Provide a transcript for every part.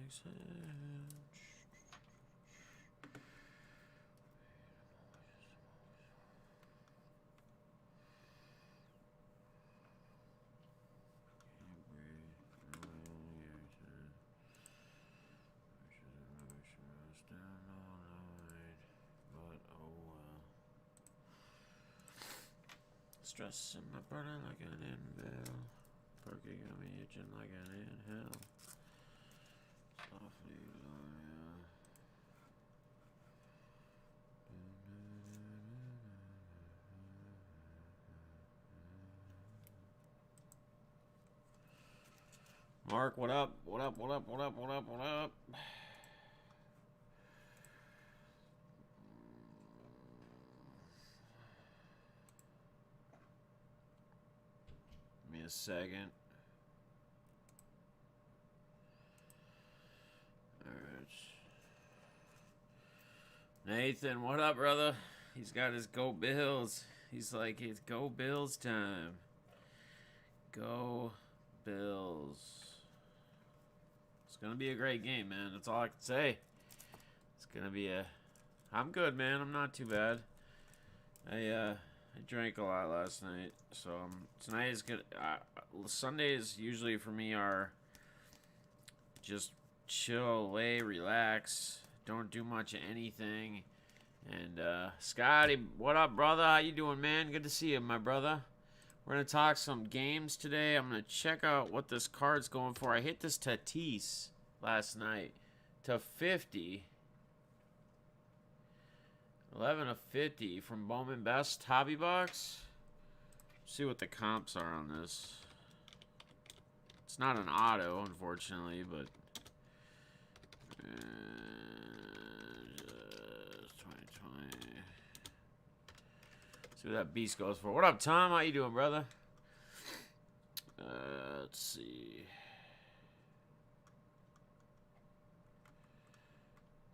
makes sense. Stressing my burning like an anvil. Perky got me itching like an anthill. Softly, Gloria. Mark, what up? What up? What up? What up? What up? What up? Give me a second. Alright. Nathan, what up, brother? He's got his Go Bills. He's like, it's Go Bills time. Go Bills. It's going to be a great game, man. That's all I can say. It's going to be a... I'm good, man. I'm not too bad. I drank a lot last night, so tonight is good. Sundays usually for me are just chill, lay, relax, don't do much of anything. And Scotty, what up, brother? How you doing, man? Good to see you, my brother. We're gonna talk some games today. I'm gonna check out what this card's going for. I hit this Tatis last night to 50. 11 of 50 from Bowman Best Hobby Box. See what the comps are on this. It's not an auto, unfortunately, but 2020. See what that beast goes for. What up, Tom? How you doing, brother? Let's see.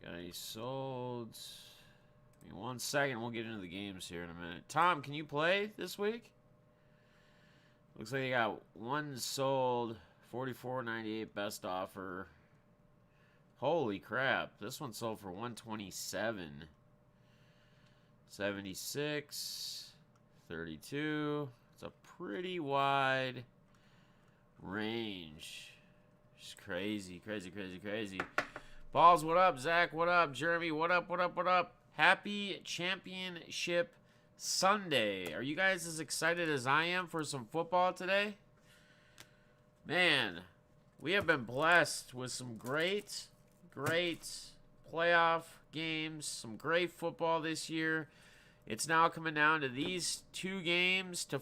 Got any solds? 1 second, we'll get into the games here in a minute. Tom, can you play this week? Looks like you got one sold, 44.98 best offer. Holy crap! This one sold for 127. 76, 32. It's a pretty wide range. Just crazy, crazy, crazy, crazy. Balls, what up? Zach, what up? Jeremy, what up? What up? What up? Happy Championship Sunday. Are you guys as excited as I am for some football today? Man, we have been blessed with some great playoff games, some great football this year. It's now coming down to these two games to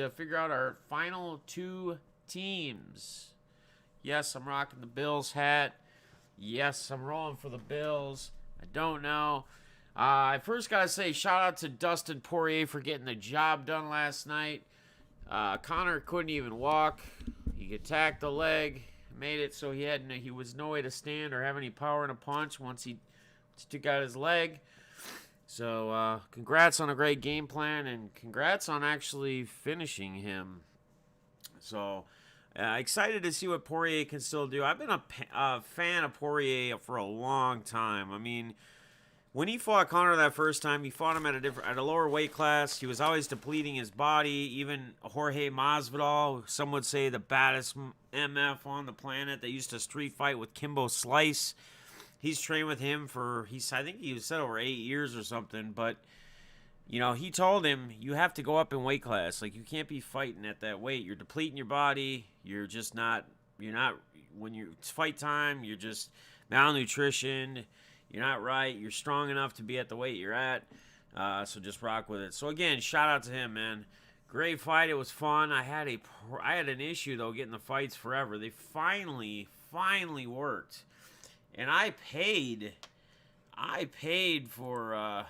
figure out our final two teams. Yes, I'm rocking the Bills hat. Yes, I'm rolling for the Bills. I don't know. I first got to say shout out to Dustin Poirier for getting the job done last night. Connor couldn't even walk. He attacked the leg, made it so he was no way to stand or have any power in a punch once he took out his leg. So congrats on a great game plan and congrats on actually finishing him. So excited to see what Poirier can still do. I've been a fan of Poirier for a long time. I mean, when he fought Conor that first time, he fought him at a lower weight class. He was always depleting his body. Even Jorge Masvidal, some would say the baddest MF on the planet, that used to street fight with Kimbo Slice. He's trained with him for, I think he said over 8 years or something. But, you know, he told him, you have to go up in weight class. Like, you can't be fighting at that weight. You're depleting your body. You're not, when it's fight time, you're just malnutrition. You're not right. You're strong enough to be at the weight you're at. So just rock with it. So again, shout out to him, man. Great fight. It was fun. I had an issue though getting the fights forever. They finally worked, and I paid for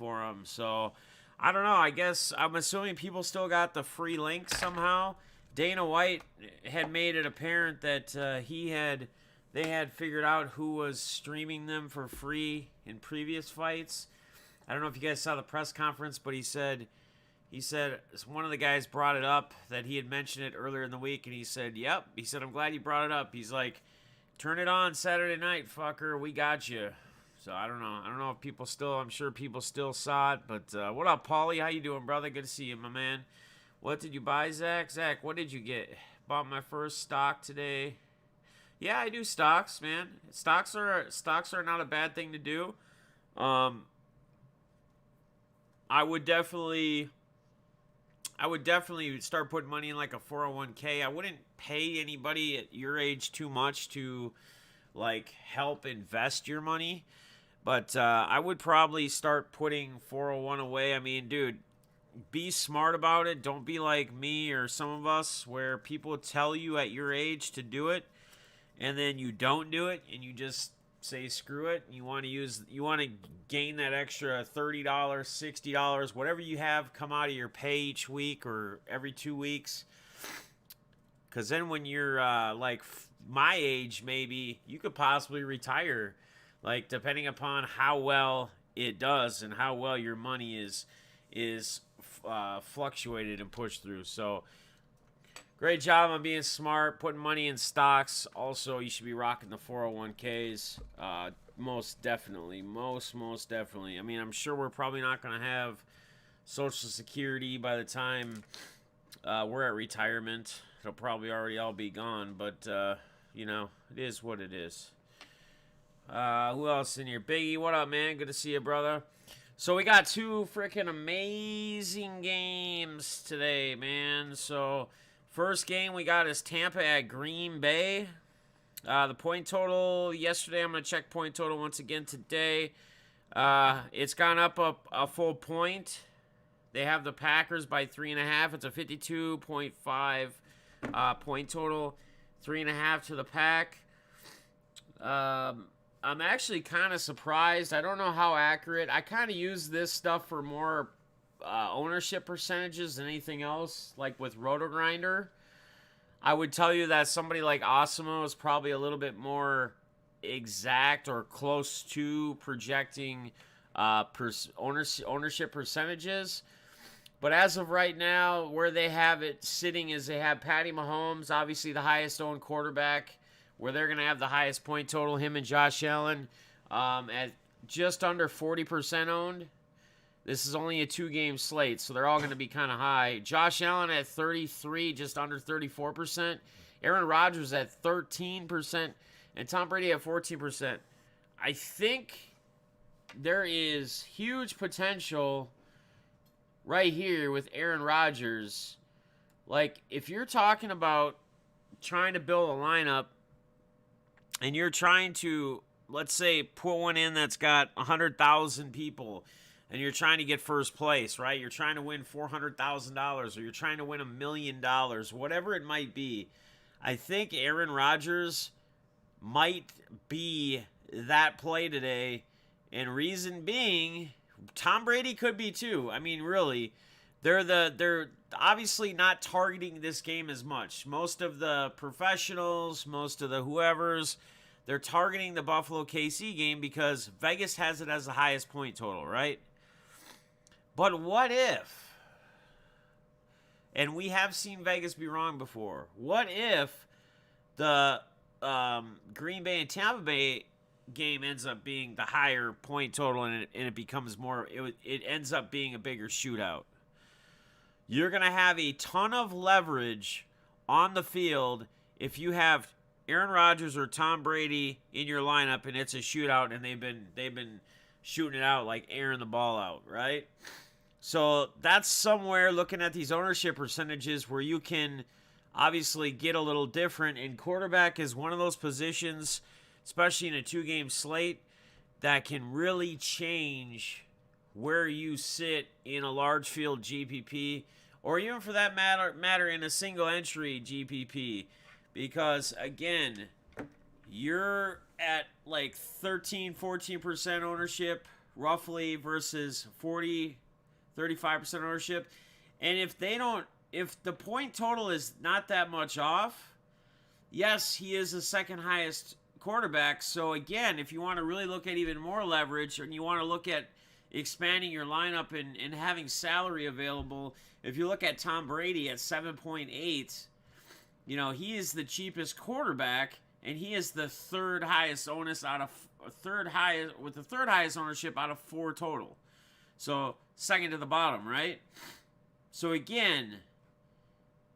them. So I don't know. I guess I'm assuming people still got the free link somehow. Dana White had made it apparent that they had figured out who was streaming them for free in previous fights. I don't know if you guys saw the press conference, but he said one of the guys brought it up that he had mentioned it earlier in the week, and he said, yep. He said, I'm glad you brought it up. He's like, Turn it on Saturday night, fucker. We got you. So I don't know. I don't know if people still. I'm sure people still saw it. But what up, Paulie? How you doing, brother? Good to see you, my man. What did you buy, Zach? Zach, what did you get? Bought my first stock today. Yeah, I do stocks, man. Stocks are not a bad thing to do. I would definitely start putting money in like a 401k. I wouldn't pay anybody at your age too much to like help invest your money, but I would probably start putting 401 away. I mean, dude, be smart about it. Don't be like me or some of us where people tell you at your age to do it and then you don't do it and you just say screw it. You want to gain that extra $30, $60, whatever you have come out of your pay each week or every 2 weeks. Because then when you're like my age, maybe you could possibly retire, like depending upon how well it does and how well your money is fluctuated and pushed through. So great job on being smart, putting money in stocks. Also, you should be rocking the 401ks. Most definitely. Most definitely. I mean, I'm sure we're probably not going to have Social Security by the time we're at retirement. It'll probably already all be gone, but, you know, it is what it is. Who else in here? Biggie, what up, man? Good to see you, brother. So we got 2 freaking amazing games today, man. So first game we got is Tampa at Green Bay. The point total yesterday, I'm going to check point total once again today. It's gone up a full point. They have the Packers by 3.5. It's a 52.5 point total. 3.5 to the Pack. I'm actually kind of surprised. I don't know how accurate. I kind of use this stuff for more ownership percentages than anything else, like with RotoGrinder. I would tell you that somebody like Osimo is probably a little bit more exact or close to projecting ownership percentages. But as of right now, where they have it sitting is they have Patty Mahomes, obviously the highest owned quarterback, where they're going to have the highest point total, him and Josh Allen, at just under 40% owned. This is only a 2-game slate, so they're all going to be kind of high. Josh Allen at 33, just under 34%. Aaron Rodgers at 13%, and Tom Brady at 14%. I think there is huge potential right here with Aaron Rodgers. Like, if you're talking about trying to build a lineup, and you're trying to, let's say, put one in that's got 100,000 people, and you're trying to get first place, right? You're trying to win $400,000, or you're trying to win $1 million, whatever it might be. I think Aaron Rodgers might be that play today, and reason being, Tom Brady could be too. I mean, really, they're obviously not targeting this game as much. Most of the professionals, most of the whoever's, they're targeting the Buffalo KC game because Vegas has it as the highest point total, right? But what if, and we have seen Vegas be wrong before, what if the Green Bay and Tampa Bay game ends up being the higher point total and it becomes more, it ends up being a bigger shootout? You're going to have a ton of leverage on the field if you have Aaron Rodgers or Tom Brady in your lineup and it's a shootout and they've been shooting it out, like airing the ball out, right? So that's somewhere looking at these ownership percentages where you can obviously get a little different. And quarterback is one of those positions, especially in a 2-game slate, that can really change where you sit in a large field GPP, or even for that matter in a single entry GPP. Because, again, you're at like 13-14% ownership roughly versus 35% ownership. And if the point total is not that much off, yes, he is the second highest quarterback. So, again, if you want to really look at even more leverage and you want to look at expanding your lineup and having salary available, if you look at Tom Brady at 7.8, you know, he is the cheapest quarterback and he is the third highest ownership out of 4 total. So second to the bottom, right? So again,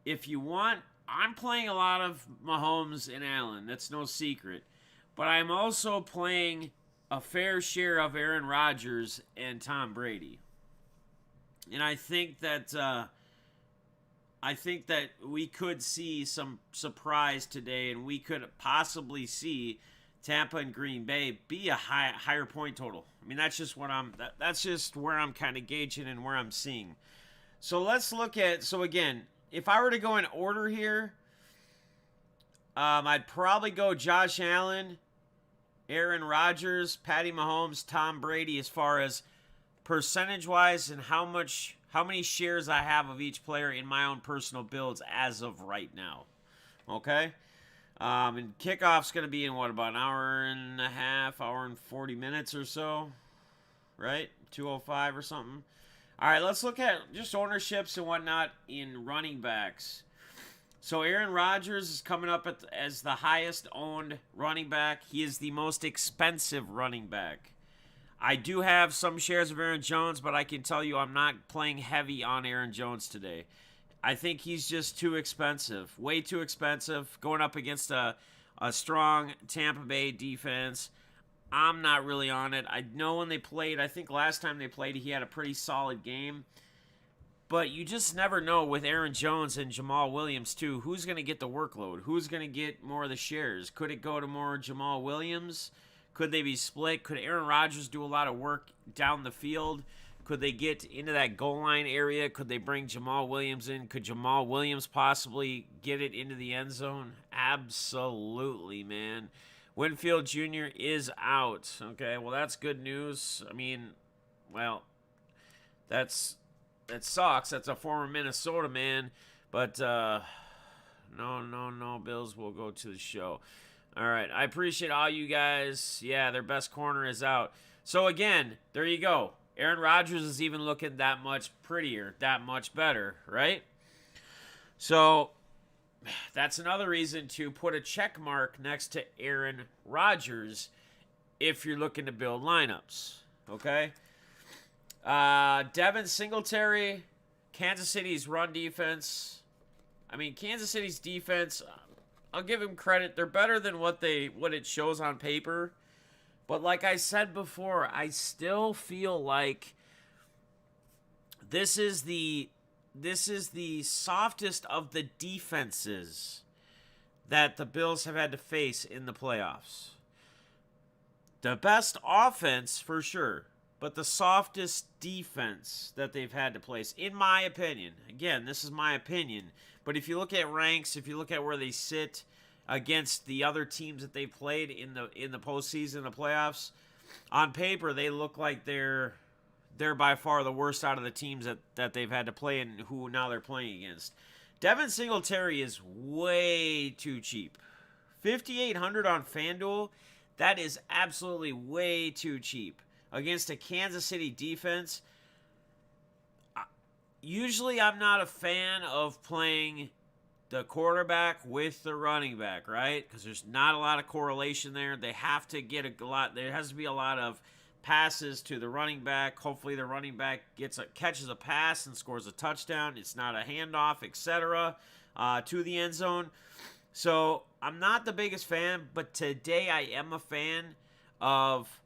if you want, I'm playing a lot of Mahomes and Allen. That's no secret. But I'm also playing a fair share of Aaron Rodgers and Tom Brady. And I think that we could see some surprise today, and we could possibly see Tampa and Green Bay be a higher point total. I mean, that's just that's just where I'm kind of gauging and where I'm seeing. So let's look at, so again, if I were to go in order here, I'd probably go Josh Allen, Aaron Rodgers, Patty Mahomes, Tom Brady, as far as percentage-wise and how many shares I have of each player in my own personal builds as of right now. Okay? And kickoff's going to be in, about an hour and a half, hour and 40 minutes or so, right? 2:05 or something. All right, let's look at just ownerships and whatnot in running backs. So Aaron Rodgers is coming up as the highest owned running back. He is the most expensive running back. I do have some shares of Aaron Jones, but I can tell you I'm not playing heavy on Aaron Jones today. I think he's just too expensive. Way too expensive. Going up against a strong Tampa Bay defense. I'm not really on it. I know when they played, I think last time they played, he had a pretty solid game. But you just never know with Aaron Jones and Jamal Williams, too. Who's going to get the workload? Who's going to get more of the shares? Could it go to more Jamal Williams? Could they be split? Could Aaron Rodgers do a lot of work down the field? Could they get into that goal line area? Could they bring Jamal Williams in? Could Jamal Williams possibly get it into the end zone? Absolutely, man. Winfield Jr. is out. Okay, well, that's good news. I mean, well, that sucks. That's a former Minnesota man. But, no, Bills will go to the show. All right, I appreciate all you guys. Yeah, their best corner is out. So, again, there you go. Aaron Rodgers is even looking that much prettier, that much better, right? So, that's another reason to put a check mark next to Aaron Rodgers if you're looking to build lineups, okay? Devin Singletary, Kansas City's run defense. I mean, Kansas City's defense, I'll give him credit. They're better than what it shows on paper. But like I said before, I still feel like this is the softest of the defenses that the Bills have had to face in the playoffs. The best offense, for sure, but the softest defense that they've had to place, in my opinion. Again, this is my opinion. But if you look at ranks, if you look at where they sit against the other teams that they played in the postseason, the playoffs, on paper they look like they're by far the worst out of the teams that they've had to play and who now they're playing against. Devin Singletary is way too cheap. $5,800 on FanDuel, that is absolutely way too cheap. Against a Kansas City defense, usually I'm not a fan of playing the quarterback with the running back, right? Because there's not a lot of correlation there. They have to get a lot. There has to be a lot of passes to the running back. Hopefully the running back catches a pass and scores a touchdown. It's not a handoff, etc., to the end zone. So I'm not the biggest fan, but today I am a fan of,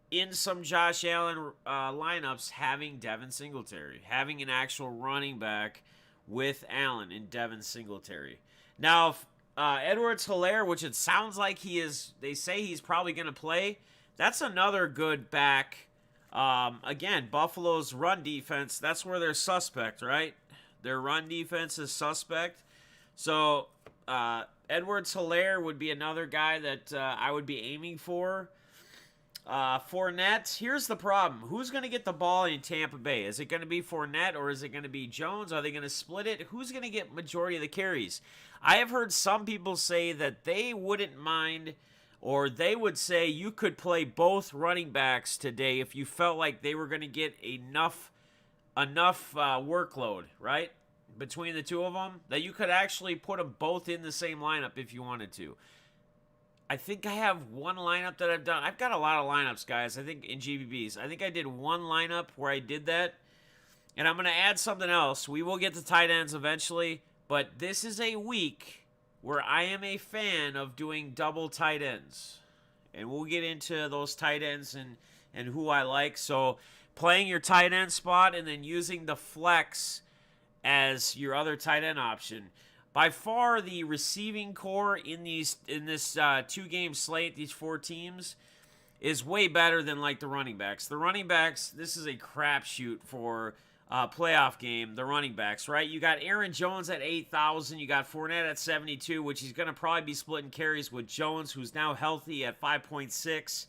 in some Josh Allen lineups, having Devin Singletary, having an actual running back with Allen and Devin Singletary. Now, Edwards-Helaire, which it sounds like he is, they say he's probably going to play. That's another good back. Again, Buffalo's run defense, that's where they're suspect, right? Their run defense is suspect. So, Edwards-Helaire would be another guy that I would be aiming for. Fournette, here's the problem. Who's going to get the ball in Tampa Bay? Is it going to be Fournette or is it going to be Jones? Are they going to split it? Who's going to get majority of the carries? I have heard some people say that they wouldn't mind, or they would say you could play both running backs today if you felt like they were going to get enough workload, right, between the two of them, that you could actually put them both in the same lineup if you wanted to. I think I have one lineup that I've done. I've got a lot of lineups, guys. I think in GBBs. I think I did one lineup where I did that. And I'm going to add something else. We will get to tight ends eventually. But this is a week where I am a fan of doing double tight ends. And we'll get into those tight ends and who I like. So playing your tight end spot and then using the flex as your other tight end option. By far, the receiving core in this 2-game slate, these 4 teams, is way better than like the running backs. The running backs, this is a crapshoot for playoff game. The running backs, right? You got Aaron Jones at 8,000. You got Fournette at 72, which he's going to probably be splitting carries with Jones, who's now healthy at 5.6.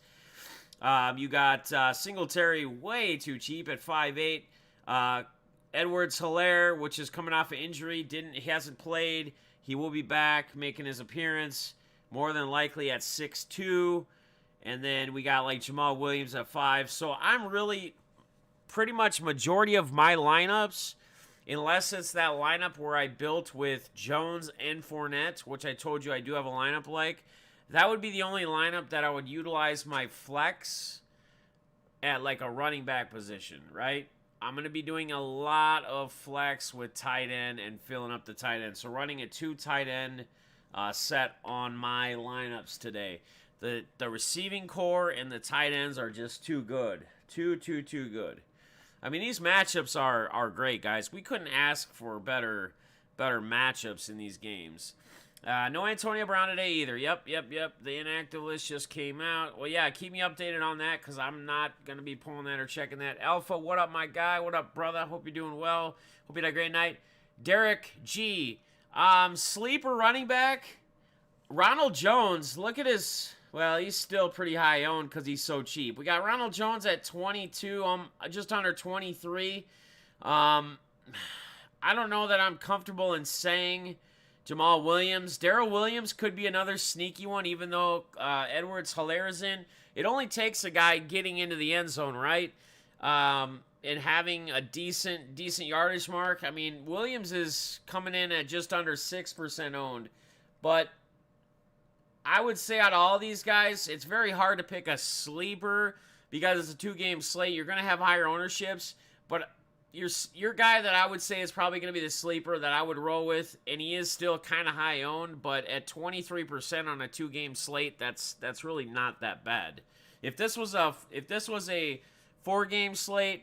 You got Singletary way too cheap at 5.8. Edwards-Helaire, which is coming off an injury, he hasn't played. He will be back, making his appearance, more than likely at 6'2". And then we got like Jamal Williams at 5. So I'm really pretty much majority of my lineups, unless it's that lineup where I built with Jones and Fournette, which I told you I do have a lineup like, that would be the only lineup that I would utilize my flex at like a running back position, right? I'm going to be doing a lot of flex with tight end and filling up the tight end. So running a 2 tight end set on my lineups today. The receiving core and the tight ends are just too good. Too good. I mean, these matchups are great, guys. We couldn't ask for better matchups in these games. No Antonio Brown today either. Yep. The inactive list just came out. Well, yeah, keep me updated on that because I'm not going to be pulling that or checking that. Alpha, what up, my guy? What up, brother? Hope you're doing well. Hope you had a great night. Derek G. Sleeper running back. Ronald Jones. Look at his... Well, he's still pretty high owned because he's so cheap. We got Ronald Jones at 22. Just under 23. I don't know that I'm comfortable in saying... Jamal Williams. Darrell Williams could be another sneaky one, even though Edwards-Helaire is in. It only takes a guy getting into the end zone, right? And having a decent yardage mark. I mean, Williams is coming in at just under 6% owned. But I would say out of all these guys, it's very hard to pick a sleeper because it's a 2-game slate. You're going to have higher ownerships. But your guy that I would say is probably going to be the sleeper that I would roll with, and he is still kind of high owned, but at 23% on a 2-game slate, that's really not that bad. If this was a 4-game slate,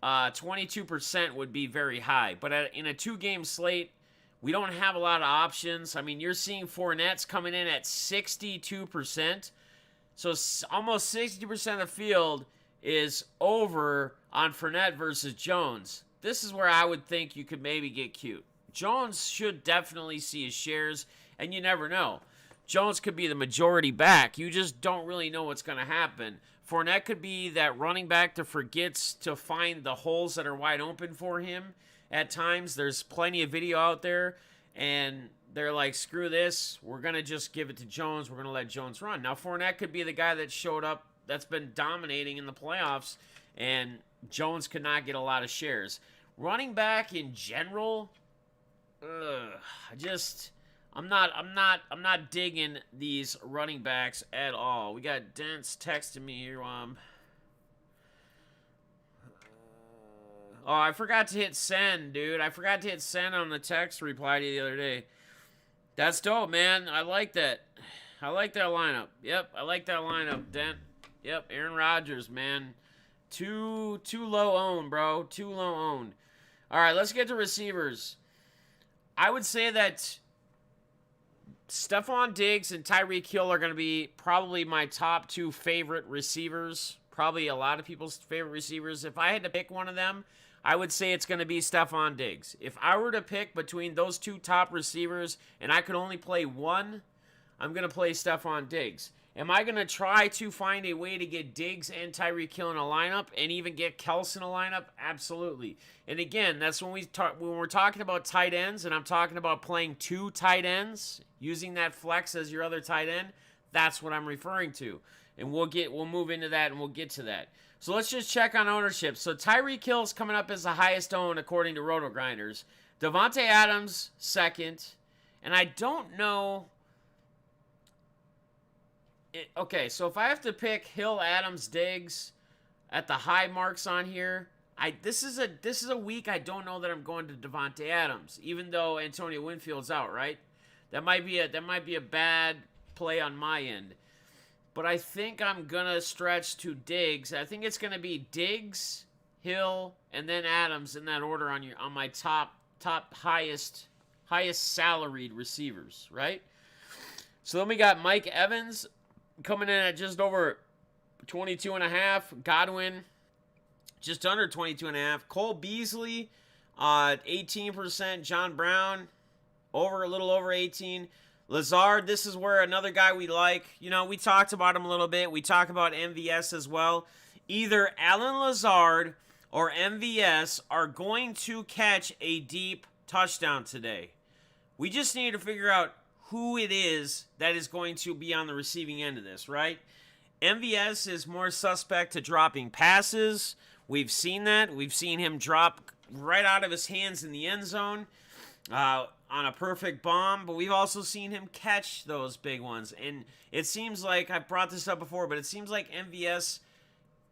22% would be very high. But in a 2-game slate, we don't have a lot of options. I mean, you're seeing Fournette's coming in at 62%, so almost 60% of the field is over on Fournette versus Jones. This is where I would think you could maybe get cute. Jones should definitely see his shares, and you never know. Jones could be the majority back. You just don't really know what's going to happen. Fournette could be that running back that forgets to find the holes that are wide open for him at times. There's plenty of video out there, and they're like, screw this. We're going to just give it to Jones. We're going to let Jones run. Now, Fournette could be the guy that showed up that's been dominating in the playoffs, and Jones could not get a lot of shares. Running back in general, I'm not digging these running backs at all. We got Dents texting me here. Oh, I forgot to hit send, dude. I forgot to hit send on the text reply to you the other day. That's dope, man. I like that. I like that lineup. Yep, I like that lineup, Dent. Yep, Aaron Rodgers, man. Too low owned, bro. Too low owned. All right, let's get to receivers. I would say that Stephon Diggs and Tyreek Hill are going to be probably my top 2 favorite receivers. Probably a lot of people's favorite receivers. If I had to pick one of them, I would say it's going to be Stephon Diggs. If I were to pick between those 2 top receivers and I could only play one, I'm going to play Stephon Diggs. Am I going to try to find a way to get Diggs and Tyreek Hill in a lineup and even get Kelce in a lineup? Absolutely. And again, that's when we're talking about tight ends and I'm talking about playing 2 tight ends, using that flex as your other tight end. That's what I'm referring to. And we'll move into that and we'll get to that. So let's just check on ownership. So Tyreek Hill is coming up as the highest owned according to Roto Grinders. Devontae Adams, second. And I don't know Okay, so if I have to pick Hill, Adams, Diggs at the high marks on here, this is a week I don't know that I'm going to Devontae Adams, even though Antonio Winfield's out, right? That might be a bad play on my end. But I think I'm gonna stretch to Diggs. I think it's gonna be Diggs, Hill, and then Adams in that order on my top highest salaried receivers, right? So then we got Mike Evans coming in at just over 22 and a half. Godwin just under 22 and a half. Cole Beasley 18%. John Brown a little over 18. Lazard, this is where another guy we like. You know, we talked about him a little bit. We talk about MVS as well. Either Alan Lazard or MVS are going to catch a deep touchdown today. We just need to figure out who it is that is going to be on the receiving end of this, right? MVS is more suspect to dropping passes. We've seen that. We've seen him drop right out of his hands in the end zone on a perfect bomb, but we've also seen him catch those big ones. And it seems like, I've brought this up before, but it seems like MVS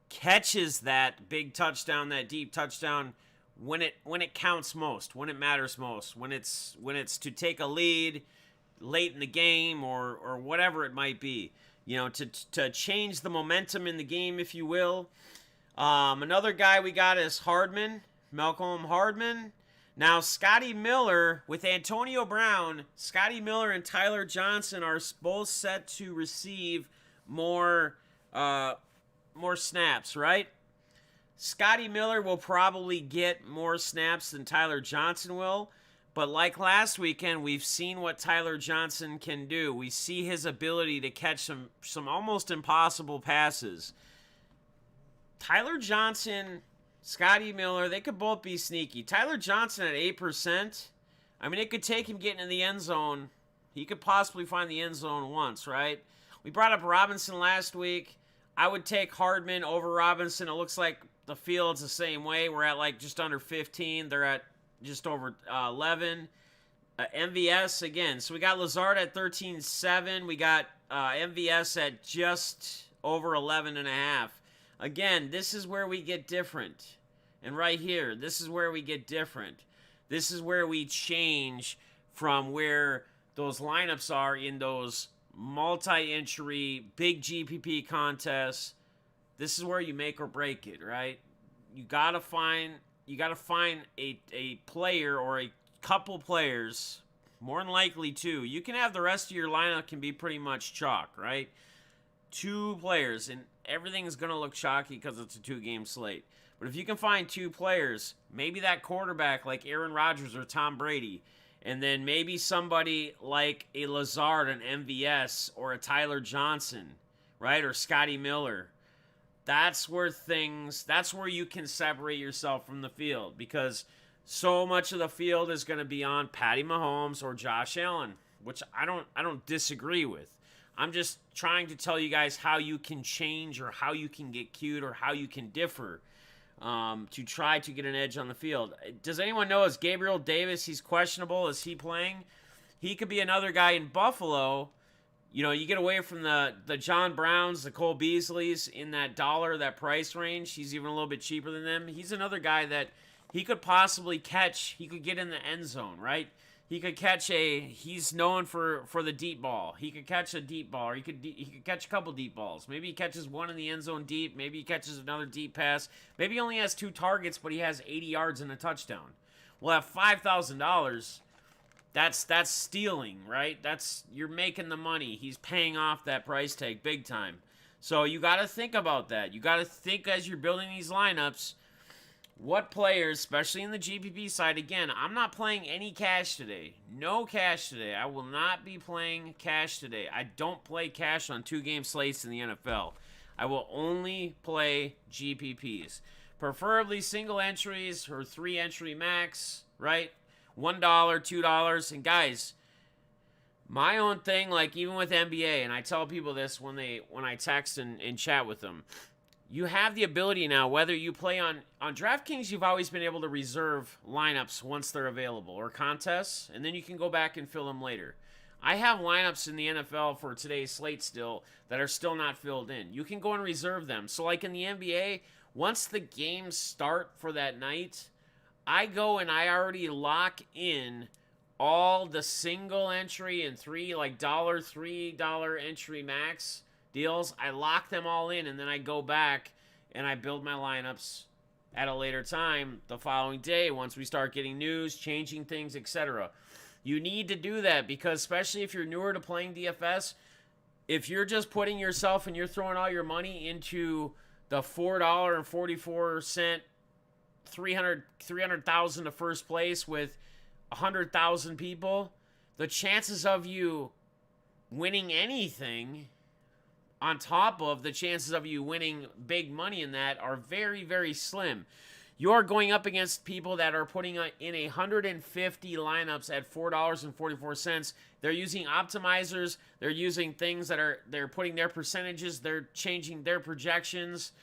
catches that big touchdown, that deep touchdown, when it counts most, when it matters most, when it's to take a lead late in the game or whatever it might be, you know, to change the momentum in the game, if you will. Another guy we got is Hardman, Malcolm Hardman. Now, Scotty Miller with Antonio Brown, Scotty Miller and Tyler Johnson are both set to receive more snaps, right? Scotty Miller will probably get more snaps than Tyler Johnson will. But like last weekend, we've seen what Tyler Johnson can do. We see his ability to catch some almost impossible passes. Tyler Johnson, Scotty Miller, they could both be sneaky. Tyler Johnson at 8%. I mean, it could take him getting in the end zone. He could possibly find the end zone once, right? We brought up Robinson last week. I would take Hardman over Robinson. It looks like the field's the same way. We're at like just under 15. They're at just over 11. MVS again. So we got Lazard at 13.7. We got MVS at just over 11.5. Again, this is where we get different. And right here, this is where we get different. This is where we change from where those lineups are in those multi-entry, big GPP contests. This is where you make or break it, right? You gotta find a player or a couple players, more than likely two. You can have the rest of your lineup can be pretty much chalk, right? Two players, and everything's going to look chalky because it's a 2-game slate. But if you can find two players, maybe that quarterback like Aaron Rodgers or Tom Brady, and then maybe somebody like a Lazard, an MVS, or a Tyler Johnson, right? Or Scotty Miller. That's where you can separate yourself from the field, because so much of the field is going to be on Patty Mahomes or Josh Allen, which I don't disagree with. I'm just trying to tell you guys how you can change or how you can get cute or how you can differ to try to get an edge on the field. Does anyone know, is Gabriel Davis, he's questionable, is he playing? He could be another guy in Buffalo. You know, you get away from the John Browns, the Cole Beasleys in that price range. He's even a little bit cheaper than them. He's another guy that he could possibly catch. He could get in the end zone, right? He could catch he's known for the deep ball. He could catch a deep ball, or he could catch a couple deep balls. Maybe he catches one in the end zone deep. Maybe he catches another deep pass. Maybe he only has 2 targets, but he has 80 yards and a touchdown. Well, at $5,000, that's stealing, right? You're making the money. He's paying off that price tag big time. So you got to think about that. You got to think as you're building these lineups, what players, especially in the GPP side, again, I'm not playing any cash today. No cash today. I will not be playing cash today. I don't play cash on 2-game slates in the NFL. I will only play GPPs. Preferably single entries or 3-entry max, right? $1, $2. And guys, my own thing, like even with NBA, and I tell people this when I text and chat with them, you have the ability now, whether you play on DraftKings, you've always been able to reserve lineups once they're available, or contests, and then you can go back and fill them later. I have lineups in the NFL for today's slate still that are still not filled in. You can go and reserve them. So like in the NBA, once the games start for that night, I go and I already lock in all the single entry and $3 entry max deals. I lock them all in, and then I go back and I build my lineups at a later time the following day once we start getting news, changing things, etc. You need to do that because especially if you're newer to playing DFS, if you're just putting yourself and you're throwing all your money into the $4.44 300,000 to first place with 100,000 people, the chances of you winning anything on top of the chances of you winning big money in that are very, very slim. You're going up against people that are putting in 150 lineups at $4.44. They're using optimizers. They're using things they're putting their percentages. They're changing their projections,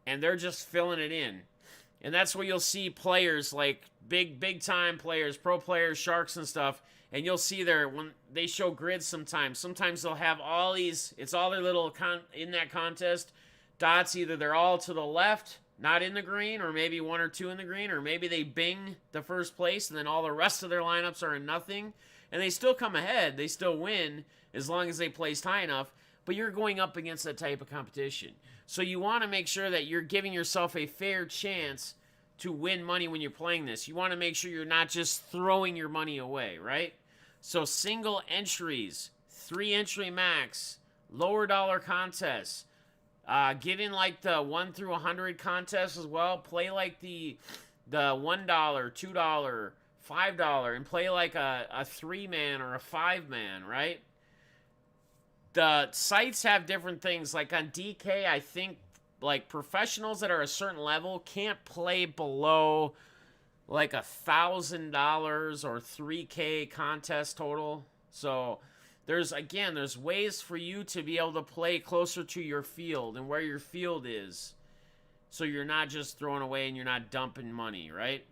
and they're just filling it in. And that's where you'll see players like big time players, pro players, sharks and stuff. And you'll see when they show grids sometimes. Sometimes they'll have all these, it's all their little, in that contest, dots. Either they're all to the left, not in the green, or maybe one or two in the green, or maybe they bing the first place and then all the rest of their lineups are in nothing. And they still come ahead. They still win as long as they placed high enough. But you're going up against that type of competition. So you want to make sure that you're giving yourself a fair chance to win money when you're playing this. You want to make sure you're not just throwing your money away, right? So single entries, 3 entry max, lower dollar contests. Get in like the 1 through 100 contests as well. Play like the $1, $2, $5, and play like a 3-man or a 5-man, right? The sites have different things. Like on DK, I think like professionals that are a certain level can't play below like $1,000 or 3K contest total. So there's ways for you to be able to play closer to your field and where your field is, so you're not just throwing away and you're not dumping money, right?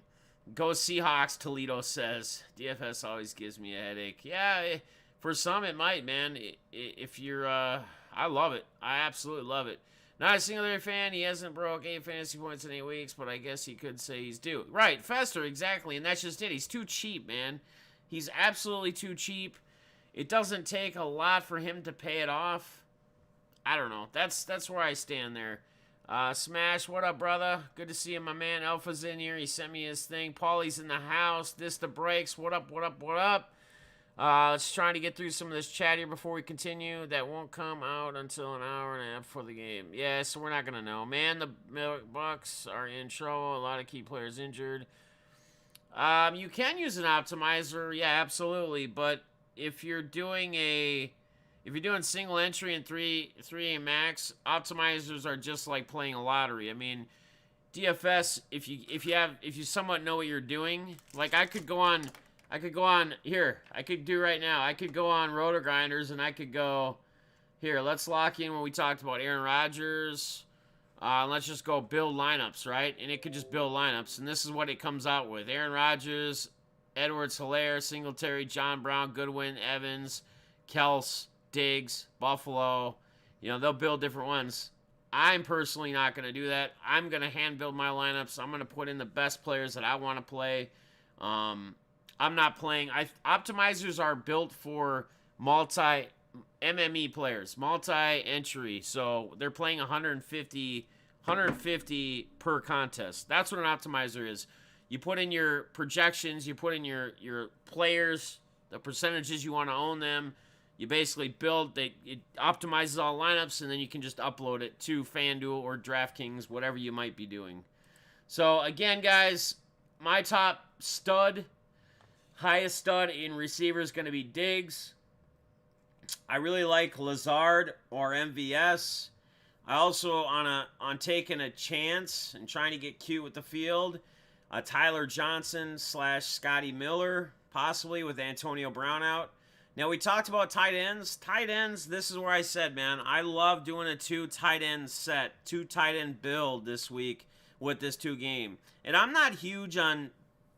Go Seahawks, Toledo says. DFS always gives me a headache. Yeah, for some it might, man. If you're, I love it. I absolutely love it. Not a singular fan. He hasn't broke 8 fantasy points in 8 weeks, but I guess you could say he's due. Right, Fester, exactly, and that's just it. He's too cheap, man. He's absolutely too cheap. It doesn't take a lot for him to pay it off. I don't know. That's where I stand there. Smash, what up, brother? Good to see you, my man. Alpha's in here. He sent me his thing. Paulie's in the house. This the breaks. What up, what up, what up? Let's try to get through some of this chat here before we continue. That won't come out until an hour and a half before the game. Yeah, so we're not going to know. Man, the Bucks are in trouble. A lot of key players injured. You can use an optimizer. Yeah, absolutely. But if you're doing single entry and 3 max, optimizers are just like playing a lottery. I mean, DFS, if you somewhat know what you're doing, like I could go on here. I could do right now. I could go on Roto Grinders and I could go here. Let's lock in when we talked about Aaron Rodgers. Let's just go build lineups, right? And it could just build lineups. And this is what it comes out with: Aaron Rodgers, Edwards-Helaire, Singletary, John Brown, Goodwin, Evans, Kels, Diggs, Buffalo. You know, they'll build different ones. I'm personally not going to do that. I'm going to hand build my lineups. I'm going to put in the best players that I want to play. I'm not playing. Optimizers are built for multi-MME players, multi-entry. So they're playing 150 per contest. That's what an optimizer is. You put in your projections, you put in your players, the percentages you want to own them. You basically build, it optimizes all lineups, and then you can just upload it to FanDuel or DraftKings, whatever you might be doing. So again, guys, my top stud, highest stud in receiver is going to be Diggs. I really like Lazard or MVS. I also, on taking a chance and trying to get cute with the field, Tyler Johnson / Scotty Miller, possibly with Antonio Brown out. Now, we talked about tight ends. Tight ends, this is where I said, man, I love doing a 2 tight end set, 2 tight end build this week with this 2 game. And I'm not huge on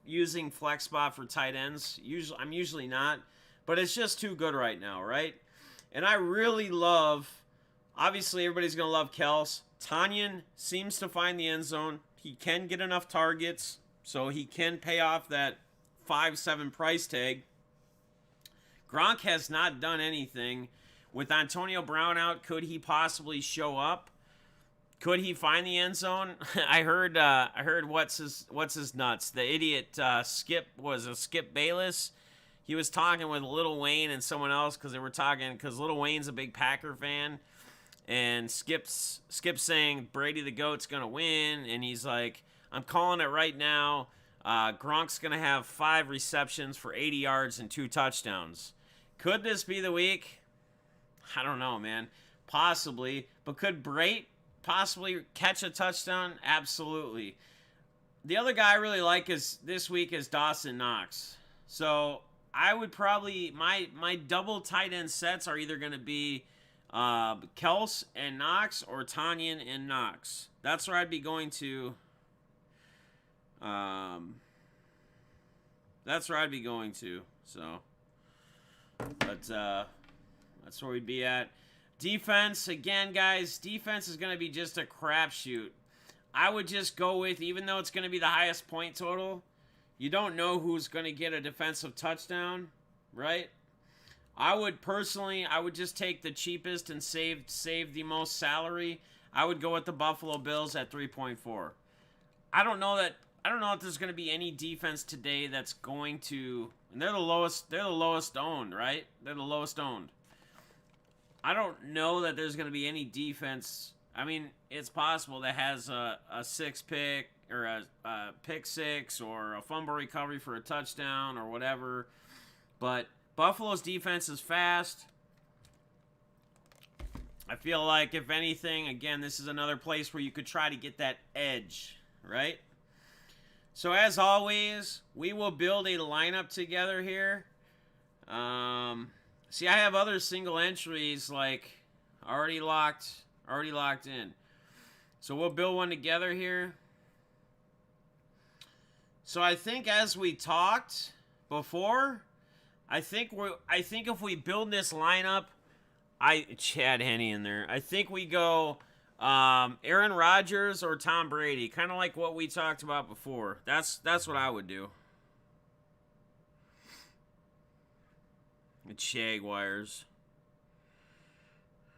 using flex spot for tight ends. I'm usually not. But it's just too good right now, right? And I really love, obviously everybody's going to love Kels. Tanyan seems to find the end zone. He can get enough targets, so he can pay off that 5-7 price tag. Gronk has not done anything. With Antonio Brown out, could he possibly show up? Could he find the end zone? I heard what's his nuts? The idiot Skip Bayless. He was talking with Lil Wayne and someone else because Lil Wayne's a big Packer fan, and Skip's saying Brady the GOAT's gonna win, and he's like, I'm calling it right now. Gronk's gonna have 5 receptions for 80 yards and 2 touchdowns. Could this be the week? I don't know, man. Possibly, but could Brate possibly catch a touchdown? Absolutely. The other guy I really like this week is Dawson Knox. So I would probably, my double tight end sets are either going to be Kels and Knox or Tanyan and Knox. That's where I'd be going to. That's where I'd be going to. So, but that's where we'd be at. Defense, again, guys, defense is going to be just a crapshoot. I would just go with, even though it's going to be the highest point total, you don't know who's going to get a defensive touchdown, right? I would just take the cheapest and save the most salary. I would go with the Buffalo Bills at 3.4. I don't know if there's going to be any defense today that's going to, and they're the lowest owned, right? They're the lowest owned. I don't know that there's going to be any defense. I mean, it's possible that has a 6-pick or a pick 6 or a fumble recovery for a touchdown or whatever. But Buffalo's defense is fast. I feel like, if anything, again, this is another place where you could try to get that edge, right? So, as always, we will build a lineup together here. See, I have other single entries, like, already locked in. So we'll build one together here. So I think, as we talked before, I think if we build this lineup, Chad Henne in there. I think we go Aaron Rodgers or Tom Brady, kind of like what we talked about before. That's what I would do. The Jaguars.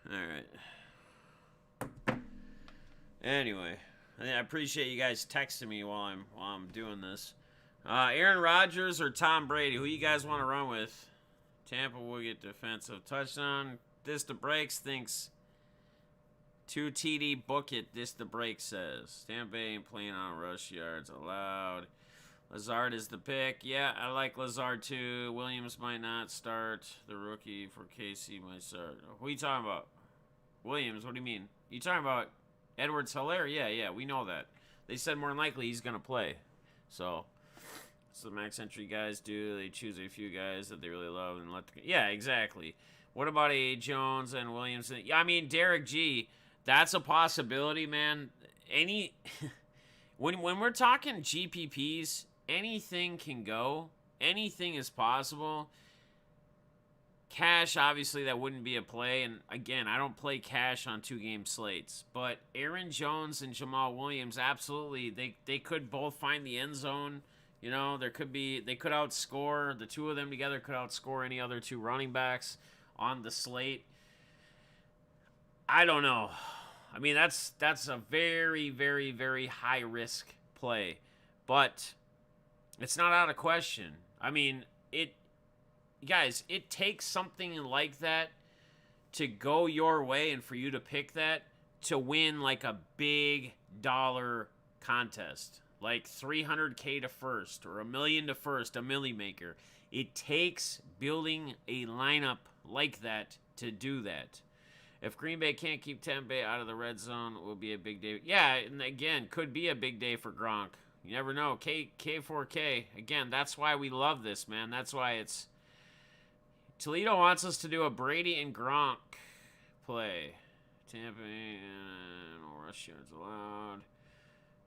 All right. Anyway, I appreciate you guys texting me while I'm doing this. Aaron Rodgers or Tom Brady? Who you guys want to run with? Tampa will get defensive touchdown. This the Breaks thinks 2 TD book it. This the Break says Tampa ain't playing on rush yards allowed. Lazard is the pick. Yeah, I like Lazard too. Williams might not start. The rookie for KC might start. Who are you talking about? Williams, what do you mean? You talking about Edwards-Helaire? Yeah, we know that. They said more than likely he's going to play. So the max entry guys do. They choose a few guys that they really love and let. Yeah, exactly. What about A. Jones and Williams? Yeah, I mean, Derek G., that's a possibility, man. When we're talking GPPs, anything can go. Anything is possible. Cash, obviously, that wouldn't be a play. And, again, I don't play cash on 2-game slates. But Aaron Jones and Jamal Williams, absolutely, they could both find the end zone. You know, they could outscore. The two of them together could outscore any other 2 running backs on the slate. I don't know. I mean, that's a very, very, very high-risk play. But it's not out of question. I mean, guys, it takes something like that to go your way and for you to pick that to win like a big dollar contest. Like $300K to first or $1 million to first, a milli maker. It takes building a lineup like that to do that. If Green Bay can't keep Tampa out of the red zone, it will be a big day. Yeah, and again, could be a big day for Gronk. You never know. K4K. Again, that's why we love this, man. That's why it's... Toledo wants us to do a Brady and Gronk play. Tampa, no rush yards allowed.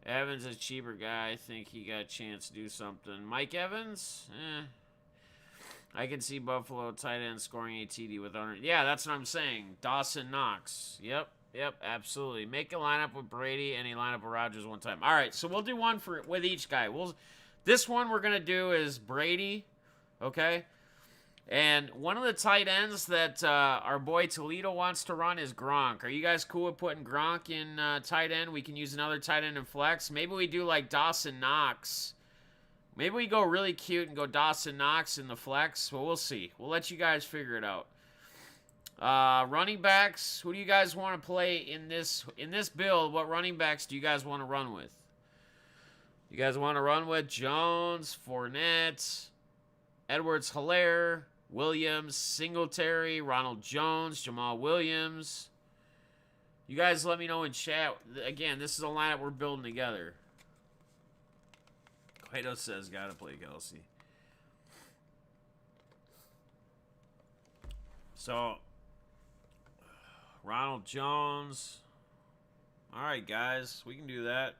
Evans is a cheaper guy. I think he got a chance to do something. Mike Evans? I can see Buffalo tight end scoring a TD with 100. Yeah, that's what I'm saying. Dawson Knox. Yep, absolutely. Make a lineup with Brady and a lineup with Rodgers one time. All right, so we'll do one with each guy. This one we're gonna do is Brady, okay? And one of the tight ends that our boy Toledo wants to run is Gronk. Are you guys cool with putting Gronk in tight end? We can use another tight end in flex. Maybe we do like Dawson Knox. Maybe we go really cute and go Dawson Knox in the flex. Well, we'll see. We'll let you guys figure it out. Running backs. Who do you guys want to play in this build? What running backs do you guys want to run with? You guys want to run with Jones, Fournette, Edwards-Helaire, Williams, Singletary, Ronald Jones, Jamal Williams. You guys let me know in chat. Again, this is a lineup we're building together. Cueto says gotta play Kelsey. So, Ronald Jones. All right, guys, we can do that.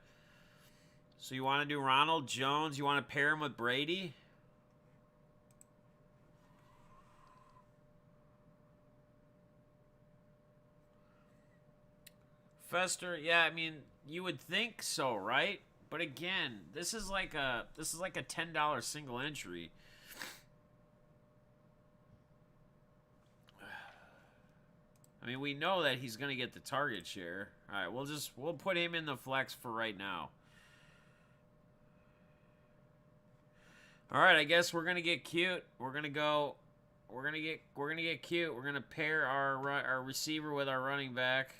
So you want to do Ronald Jones? You want to pair him with Brady? Fester, yeah, I mean, you would think so, right? But again, this is like a $10 single entry. I mean, we know that he's gonna get the target share. All right, we'll put him in the flex for right now. All right, I guess we're gonna get cute. We're gonna get cute. We're gonna pair our receiver with our running back.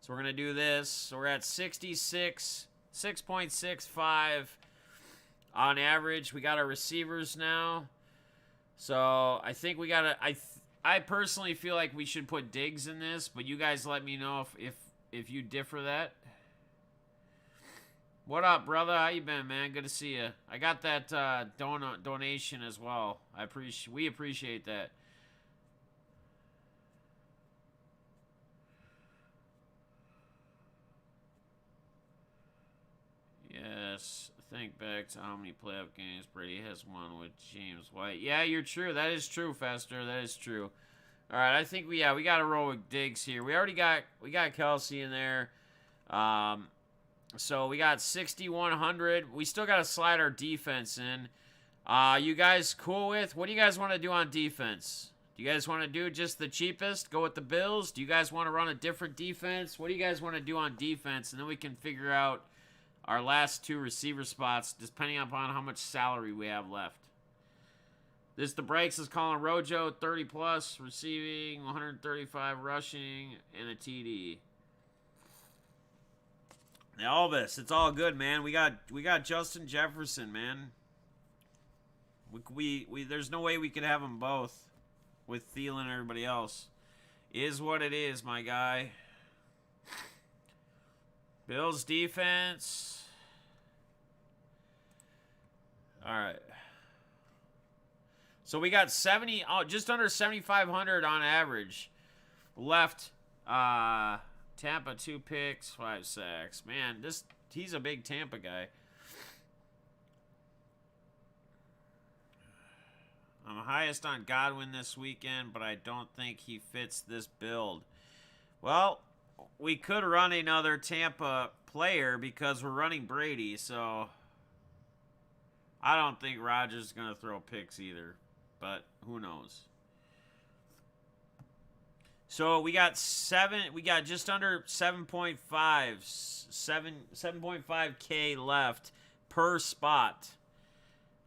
So we're going to do this. So we're at 6.65 on average. We got our receivers now. So I think we got to... I personally feel like we should put Diggs in this, but you guys let me know if you differ that. What up, brother? How you been, man? Good to see you. I got that donation as well. We appreciate that. Yes, think back to how many playoff games Brady has won with James White. Yeah, you're true. That is true, Fester. That is true. All right, I think we got to roll with Diggs here. We got Kelsey in there. So we got 6,100. We still got to slide our defense in. You guys cool with? What do you guys want to do on defense? Do you guys want to do just the cheapest? Go with the Bills? Do you guys want to run a different defense? What do you guys want to do on defense? And then we can figure out our last two receiver spots, depending upon how much salary we have left. This the breaks is calling Rojo 30 plus receiving, 135 rushing, and a TD. Elvis, it's all good, man. We got Justin Jefferson, man. We there's no way we could have them both with Thielen and everybody else. Is what it is, my guy. Bills defense. All right. So we got just under 7,500 on average left. Tampa 2 picks, 5 sacks. Man, he's a big Tampa guy. I'm highest on Godwin this weekend, but I don't think he fits this build. Well, we could run another Tampa player because we're running Brady, so I don't think Rodgers is going to throw picks either, but who knows. So we got just under 7.5K left per spot.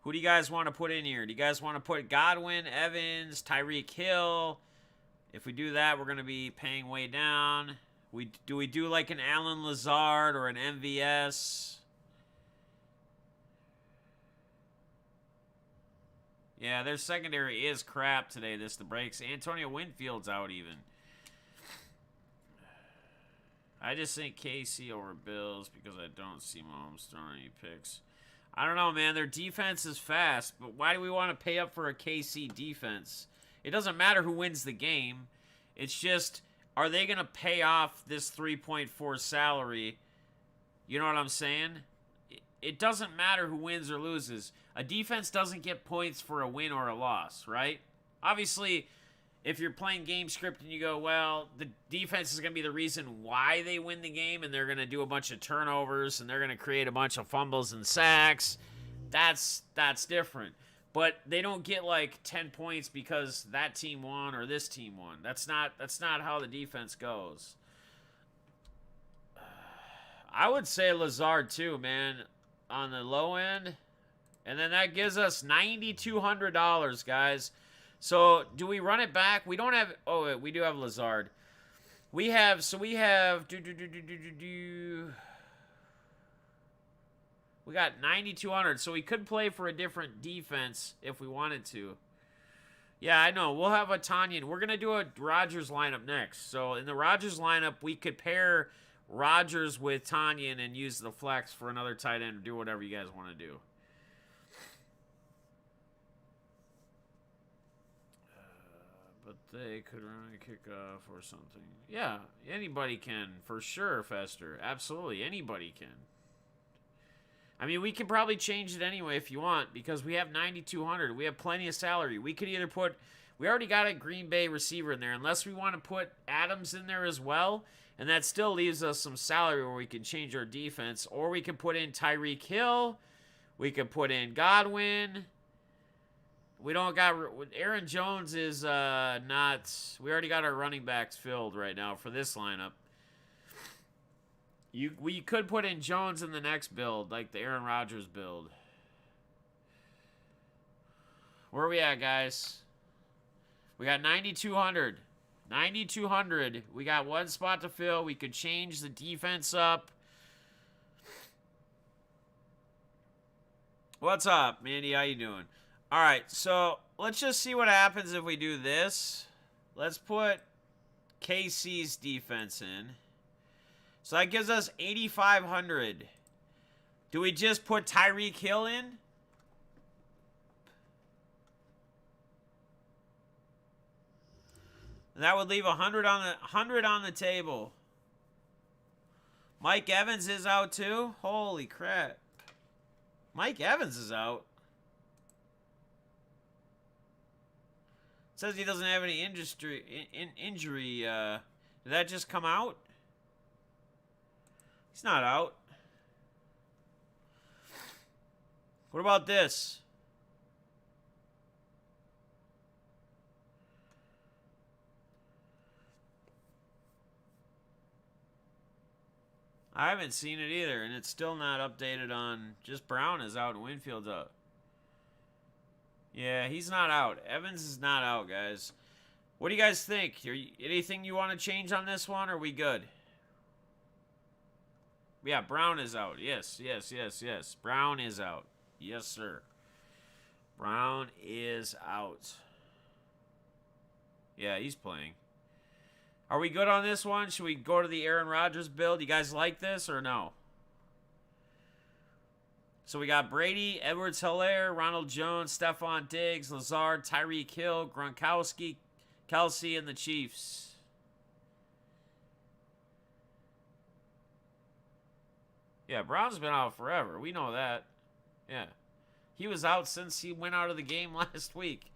Who do you guys want to put in here? Do you guys want to put Godwin, Evans, Tyreek Hill? If we do that, we're going to be paying way down. Do we do like an Allen Lazard or an MVS? Yeah, their secondary is crap today. The breaks. Antonio Winfield's out even. I just think KC over Bills because I don't see Mahomes throwing any picks. I don't know, man. Their defense is fast, but why do we want to pay up for a KC defense? It doesn't matter who wins the game. It's just, are they going to pay off this 3.4 salary? You know what I'm saying? it doesn't matter who wins or loses. A defense doesn't get points for a win or a loss, right? Obviously, if you're playing game script and you go, well, the defense is going to be the reason why they win the game, and they're going to do a bunch of turnovers, and they're going to create a bunch of fumbles and sacks, that's different. But they don't get like 10 points because that team won or this team won. That's not how the defense goes. I would say Lazard too, man, on the low end. And then that gives us $9,200, guys. So, do we run it back? We don't have... Oh, wait, we do have Lazard. We have... So, we have... We got 9,200. So, we could play for a different defense if we wanted to. Yeah, I know. We'll have a Tanyan. We're going to do a Rodgers lineup next. So, in the Rodgers lineup, we could pair Rodgers with Tanyan and use the flex for another tight end or do whatever you guys want to do. But they could run a kickoff or something. Yeah, anybody can, for sure, Fester. Absolutely, anybody can. I mean, we can probably change it anyway if you want, because we have 9,200. We have plenty of salary. We could either put... We already got a Green Bay receiver in there, unless we want to put Adams in there as well, and that still leaves us some salary where we can change our defense. Or we can put in Tyreek Hill. We could put in Godwin. We don't got... Aaron Jones is not... We already got our running backs filled right now for this lineup. We could put in Jones in the next build, like the Aaron Rodgers build. Where are we at, guys? We got 9,200. 9,200. We got one spot to fill. We could change the defense up. What's up, Mandy? How you doing? All right, so let's just see what happens if we do this. Let's put KC's defense in. So that gives us 8,500. Do we just put Tyreek Hill in? And that would leave 100 on the table. Mike Evans is out too? Holy crap. Mike Evans is out. It says he doesn't have any injury. Did that just come out? He's not out. What about this? I haven't seen it either, and it's still not updated on... Just Brown is out and Winfield's out. Yeah, he's not out. Evans is not out, guys. What do you guys think? Anything you want to change on this one, or are we good? Yeah, Brown is out. Yes. Brown is out. Yes, sir. Brown is out. Yeah, he's playing. Are we good on this one? Should we go to the Aaron Rodgers build? You guys like this or no? So we got Brady, Edwards-Helaire, Ronald Jones, Stephon Diggs, Lazard, Tyreek Hill, Gronkowski, Kelsey, and the Chiefs. Yeah, Brown's been out forever. We know that. Yeah. He was out since he went out of the game last week.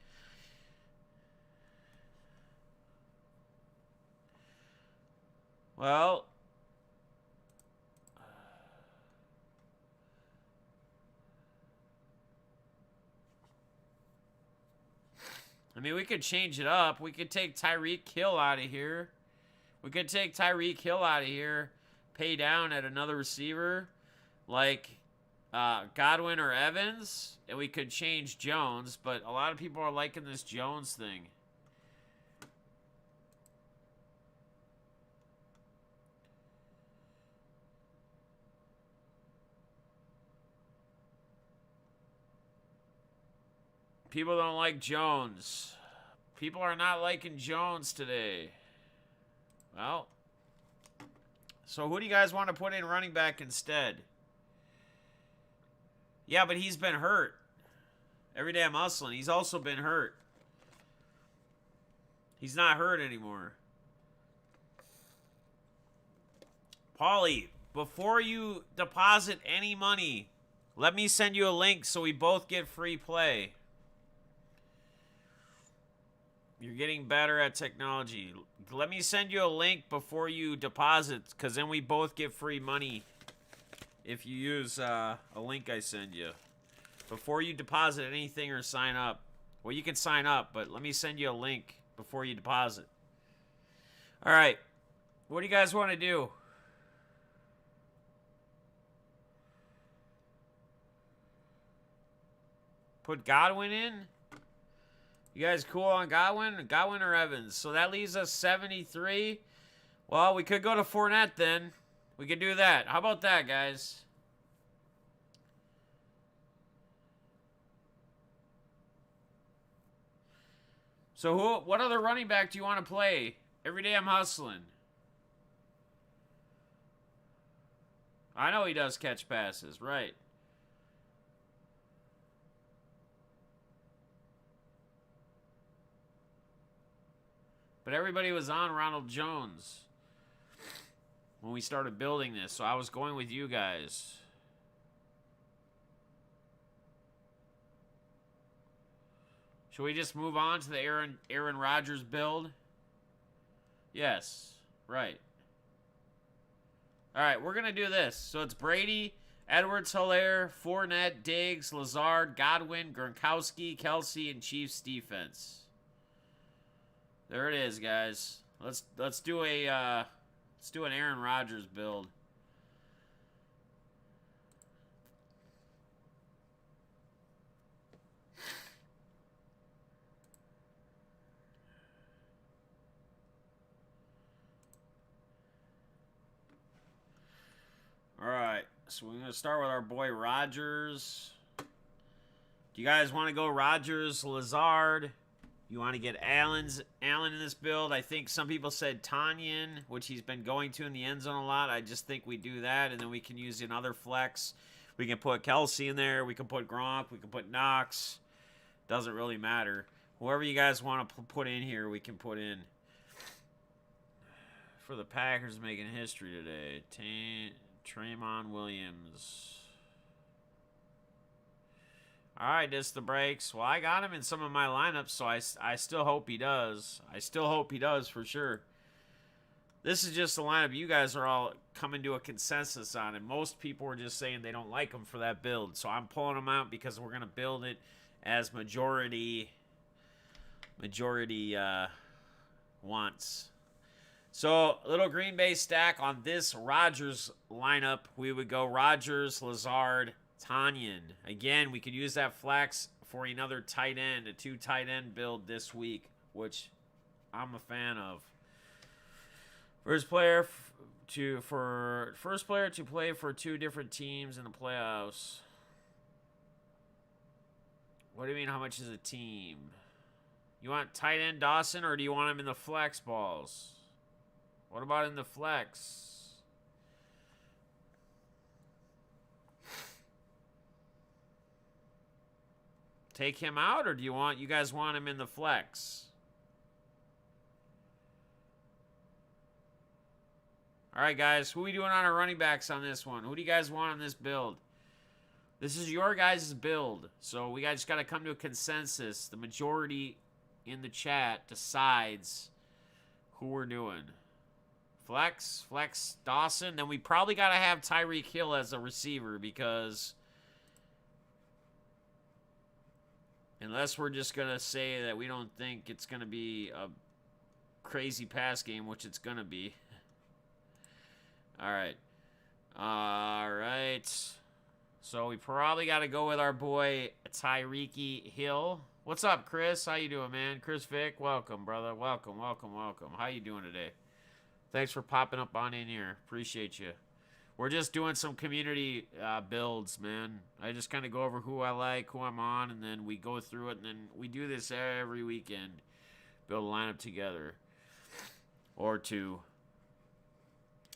Well, I mean, we could change it up. We could take Tyreek Hill out of here. Pay down at another receiver like Godwin or Evans, and we could change Jones, but a lot of people are liking this Jones thing. People don't like Jones. People are not liking Jones today. Well, so who do you guys want to put in running back instead? Yeah, but he's been hurt. Every day I'm hustling. He's also been hurt. He's not hurt anymore. Paulie, before you deposit any money, Let me send you a link so we both get free play. You're getting better at technology. Let me send you a link before you deposit, because then we both get free money if you use a link I send you. Before you deposit anything or sign up. Well, you can sign up, but let me send you a link before you deposit. All right. What do you guys want to do? Put Godwin in? You guys cool on Godwin? Godwin or Evans? So that leaves us 73. Well, we could go to Fournette then. We could do that. How about that, guys? So what other running back do you want to play? Every day I'm hustling. I know he does catch passes, right? But everybody was on Ronald Jones when we started building this, so I was going with you guys. Should we just move on to the Aaron Rodgers build? Yes, right. All right, we're going to do this. So it's Brady, Edwards-Helaire, Fournette, Diggs, Lazard, Godwin, Gronkowski, Kelsey, and Chiefs defense. There it is, guys. Let's do an Aaron Rodgers build. All right, so we're gonna start with our boy Rodgers. Do you guys want to go Rodgers, Lazard? You want to get Allen in this build? I think some people said Tanyan, which he's been going to in the end zone a lot. I just think we do that, and then we can use another flex. We can put Kelsey in there. We can put Gronk. We can put Knox. Doesn't really matter. Whoever you guys want to put in here, we can put in. For the Packers making history today, Tremont Williams. All right, this the breaks. Well, I got him in some of my lineups, so I still hope he does. I still hope he does for sure. This is just the lineup you guys are all coming to a consensus on, and most people are just saying they don't like him for that build. So I'm pulling him out because we're going to build it as majority wants. So, little Green Bay stack on this Rodgers lineup. We would go Rodgers, Lazard, Tanyan. Again, we could use that flex for another tight end, a 2 tight end build this week, which I'm a fan of. First player to play for 2 different teams in the playoffs. What do you mean, how much is a team? You want tight end Dawson, or do you want him in the flex balls? What about in the flex? Take him out, or do you guys want him in the flex? All right, guys. Who are we doing on our running backs on this one? Who do you guys want on this build? This is your guys' build, so we just got to come to a consensus. The majority in the chat decides who we're doing. Flex, Dawson. Then we probably got to have Tyreek Hill as a receiver because unless we're just going to say that we don't think it's going to be a crazy pass game, which it's going to be. All right. All right. So we probably got to go with our boy Tyreek Hill. What's up, Chris? How you doing, man? Chris Vick, welcome, brother. Welcome. How you doing today? Thanks for popping up on in here. Appreciate you. We're just doing some community builds, man. I just kind of go over who I like, who I'm on, and then we go through it, and then we do this every weekend. Build a lineup together. Or 2.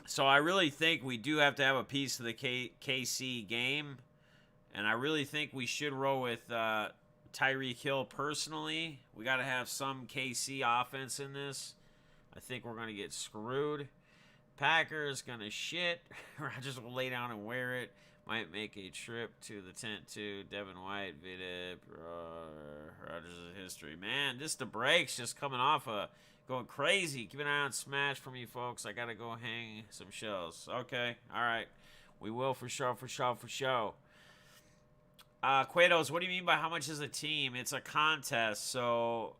So I really think we do have to have a piece of the KC game. And I really think we should roll with Tyreek Hill personally. We got to have some KC offense in this. I think we're going to get screwed. Packers going to shit. Rodgers will lay down and wear it. Might make a trip to the tent too. Devin White, Vida, Rogers' history. Man, this the breaks just coming off going crazy. Keep an eye on Smash for me, folks. I gotta go hang some shells. Okay, all right. We will for sure, for sure, for sure. Quados, what do you mean by how much is a team? It's a contest, so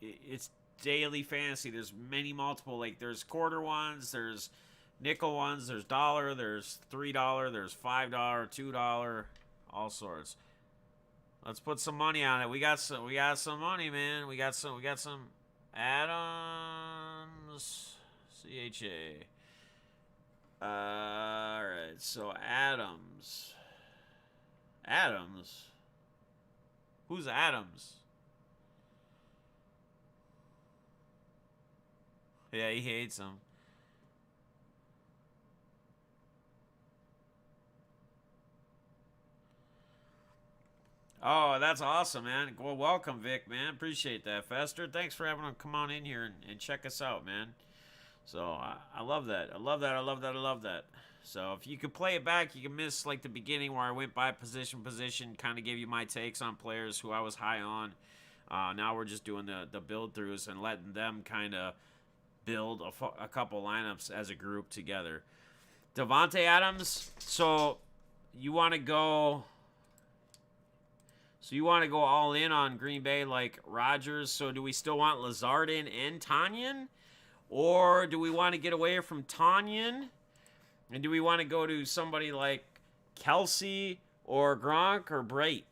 it's daily fantasy. There's many multiple, like there's quarter ones, there's nickel ones, there's dollar, there's $3, there's $5, $2, all sorts. Let's put some money on it. We got some money, man. We got some Adams CHA. All right, so Adams. Who's Adams? Yeah, he hates him. Oh, that's awesome, man. Well, welcome, Vic, man. Appreciate that. Fester, thanks for having him come on in here and check us out, man. So, I love that. I love that. I love that. I love that. So, if you could play it back, you can miss, like, the beginning where I went by position, kind of gave you my takes on players who I was high on. Now we're just doing the build-throughs and letting them kind of build a couple lineups as a group together. Devontae Adams, so you want to go... So you want to go all in on Green Bay like Rodgers. So do we still want Lazard in and Tanyan? Or do we want to get away from Tanyan? And do we want to go to somebody like Kelsey or Gronk or Brait?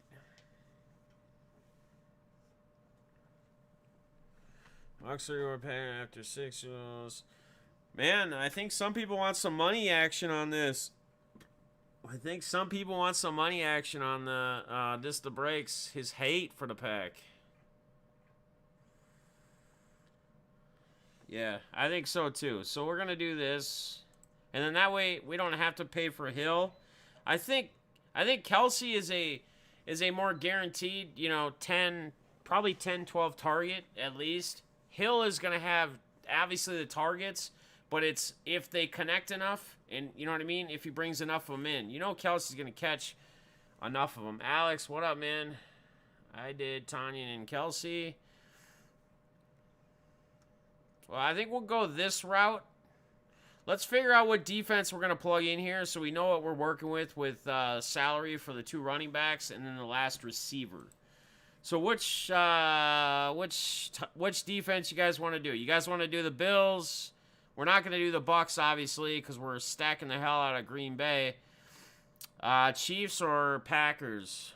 Oxley or paying after 6 years. Man, I think some people want some money action on this. I think some people want some money action on the breaks. His hate for the pack. Yeah, I think so too. So we're gonna do this, and then that way we don't have to pay for Hill. I think Kelsey is a more guaranteed, 10, probably 10, 12 target at least. Hill is gonna have obviously the targets, but it's if they connect enough, and you know what I mean? If he brings enough of them in. Kelsey's going to catch enough of them. Alex, what up, man? I did Tanya and Kelsey. Well, I think we'll go this route. Let's figure out what defense we're going to plug in here so we know what we're working with salary for the 2 running backs and then the last receiver. So which defense you guys want to do? You guys want to do the Bills? We're not going to do the Bucks, obviously, because we're stacking the hell out of Green Bay. Chiefs or Packers?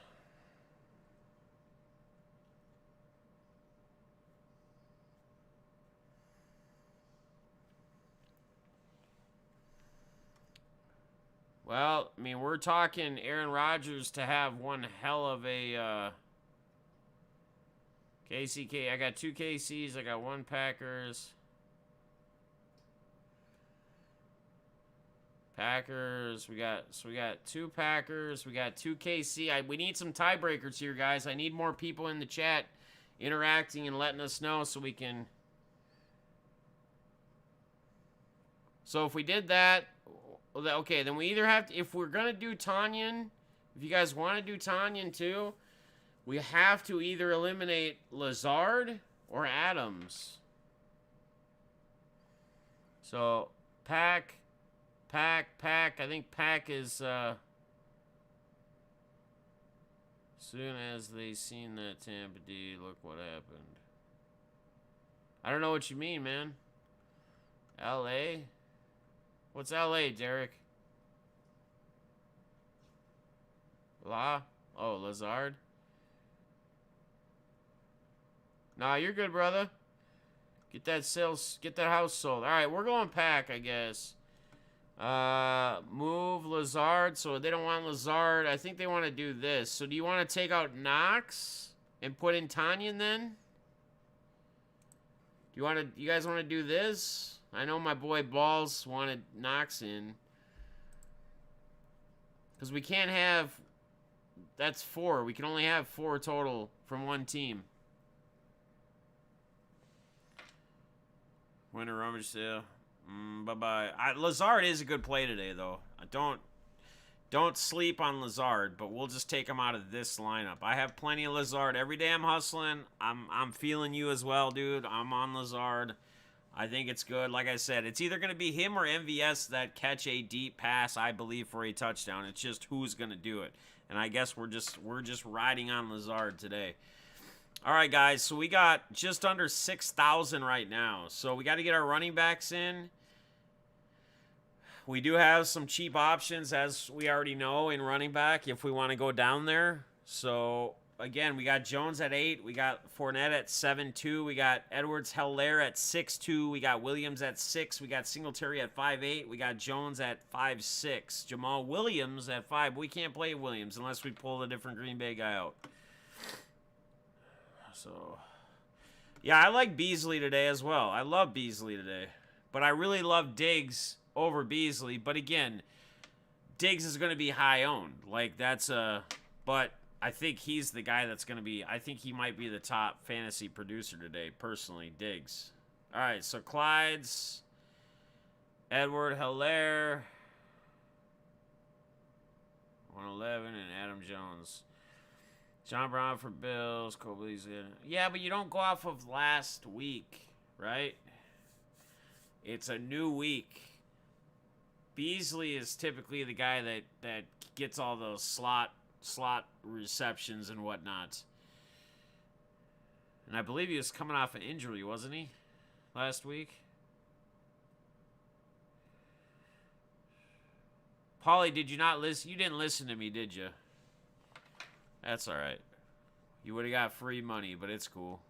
Well, I mean, we're talking Aaron Rodgers to have one hell of a KCK. I got 2 KCs. I got 1 Packers. We got 2 Packers. We got 2 KC. We need some tiebreakers here, guys. I need more people in the chat interacting and letting us know so we can. So if we did that, okay, then we either have to, if we're gonna do Tanyan, if you guys want to do Tanyan too, we have to either eliminate Lazard or Adams. So Pack. I think Pack is, soon as they seen that Tampa D, look what happened. I don't know what you mean, man. L.A.? What's L.A., Derek? Oh, Lazard? Nah, you're good, brother. Get that house sold. All right, we're going Pack, I guess. Move Lazard. So they don't want Lazard. I think they want to do this. So do you want to take out Knox and put in Tanyan then? You guys want to do this? I know my boy Balls wanted Knox in. Because we can't have... That's 4. We can only have 4 total from one team. Winter rummage sale. Bye-bye. Lazard is a good play today, though. Don't Don't sleep on Lazard, but we'll just take him out of this lineup. I have plenty of Lazard. Every day I'm hustling. I'm feeling you as well, dude. I'm on Lazard. I think it's good. Like I said, it's either going to be him or MVS that catch a deep pass, I believe, for a touchdown. It's just who's going to do it. And I guess we're just riding on Lazard today. All right, guys. So we got just under 6,000 right now. So we got to get our running backs in. We do have some cheap options, as we already know, in running back if we want to go down there. So, again, we got Jones at 8. We got Fournette at 7.2. We got Edwards-Helaire at 6.2. We got Williams at 6. We got Singletary at 5.8. We got Jones at 5.6. Jamal Williams at 5. We can't play Williams unless we pull a different Green Bay guy out. So, yeah, I like Beasley today as well. I love Beasley today. But I really love Diggs over Beasley, but again, Diggs is going to be high owned. Like, that's but I think he's the guy that's going to be, I think he might be the top fantasy producer today, personally, Diggs. All right, so Clyde's, Edwards-Helaire, 111, and Adam Jones. John Brown for Bills, Cole Beasley. Yeah, but you don't go off of last week, right? It's a new week. Beasley is typically the guy that gets all those slot receptions and whatnot. And I believe he was coming off an injury, wasn't he? Last week? Paulie, did you not listen? You didn't listen to me, did you? That's all right. You would have got free money, but it's cool.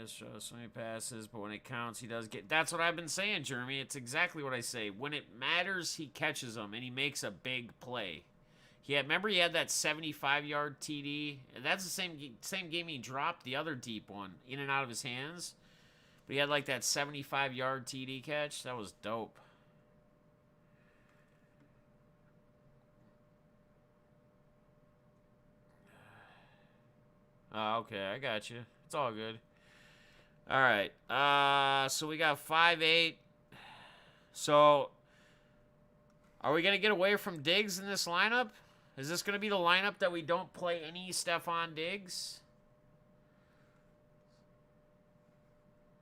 So many passes, but when it counts, he does get. That's what I've been saying, Jeremy. It's exactly what I say. When it matters, he catches them and he makes a big play. Remember he had that 75-yard TD, and that's the same game he dropped the other deep one in and out of his hands. But he had like that 75-yard TD catch. That was dope. Oh, okay, I got you. It's all good. All right, so we got 5.8. So, are we going to get away from Diggs in this lineup? Is this going to be the lineup that we don't play any Stephon Diggs?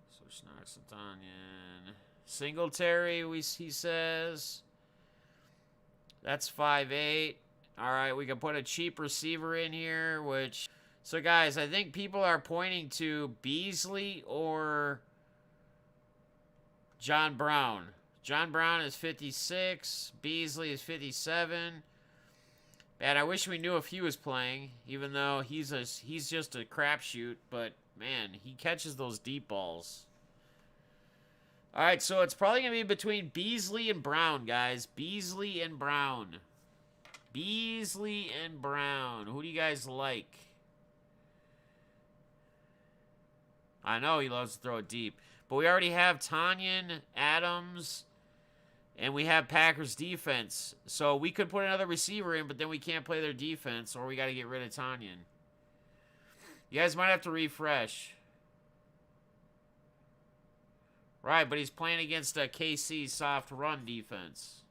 So, Schnock-Satanian. Singletary, he says. That's 5.8. All right, we can put a cheap receiver in here, which... So, guys, I think people are pointing to Beasley or John Brown. John Brown is 56. Beasley is 57. Man, I wish we knew if he was playing, even though he's just a crapshoot. But, man, he catches those deep balls. All right, so it's probably going to be between Beasley and Brown, guys. Beasley and Brown. Beasley and Brown. Who do you guys like? I know he loves to throw it deep. But we already have Tanyan, Adams, and we have Packers defense. So we could put another receiver in, but then we can't play their defense, or we got to get rid of Tanyan. You guys might have to refresh. Right, but he's playing against a KC soft run defense.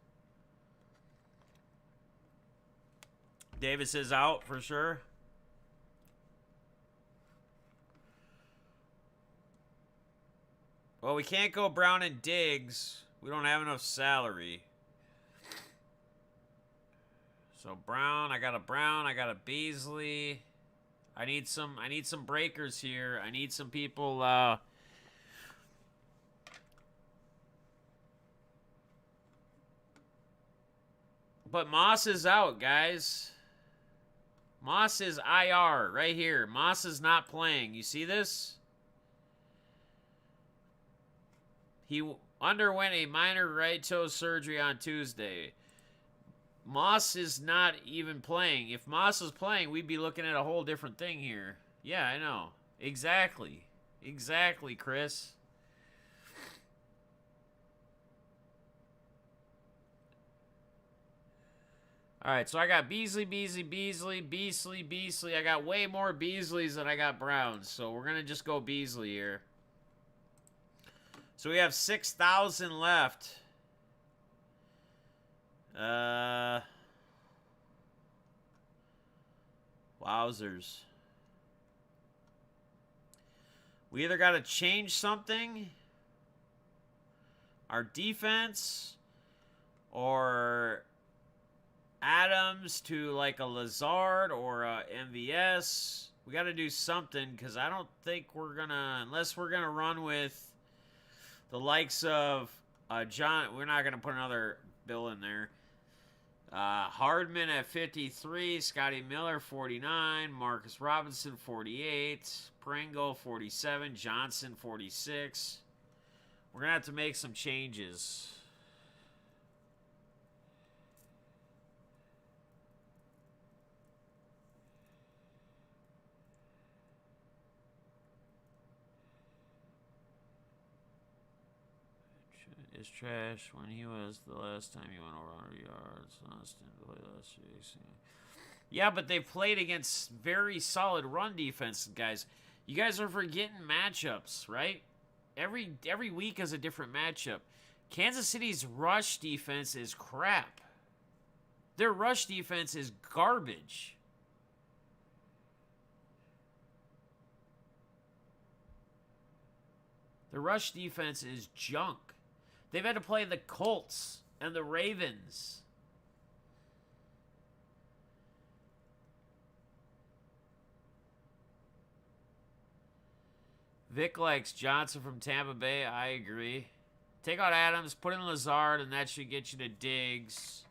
Davis is out for sure. Well, we can't go Brown and Diggs. We don't have enough salary. So Brown, I got a Beasley. I need some breakers here. I need some people But Moss is out, guys. Moss is IR right here. Moss is not playing. You see this? He underwent a minor right toe surgery on Tuesday. Moss is not even playing. If Moss was playing, we'd be looking at a whole different thing here. Yeah, I know. Exactly. Exactly, Chris. All right, so I got Beasley. I got way more Beasleys than I got Browns, so we're going to just go Beasley here. So we have 6,000 left. Wowzers. We either got to change something, our defense, or Adams to like a Lazard or a MVS. We got to do something because I don't think we're going to, unless we're going to run with the likes of John. We're not going to put another Bill in there. Hardman at 53, Scotty Miller 49, Marcus Robinson 48, Pringle 47, Johnson 46. We're going to have to make some changes. Is trash when he was the last time he went over 100 yards. Yeah, but they played against very solid run defense, guys. You guys are forgetting matchups, right? Every week is a different matchup. Kansas City's rush defense is crap. Their rush defense is garbage. The rush defense is junk. They've had to play the Colts and the Ravens. Vic likes Johnson from Tampa Bay. I agree. Take out Adams, put in Lazard, and that should get you to Diggs.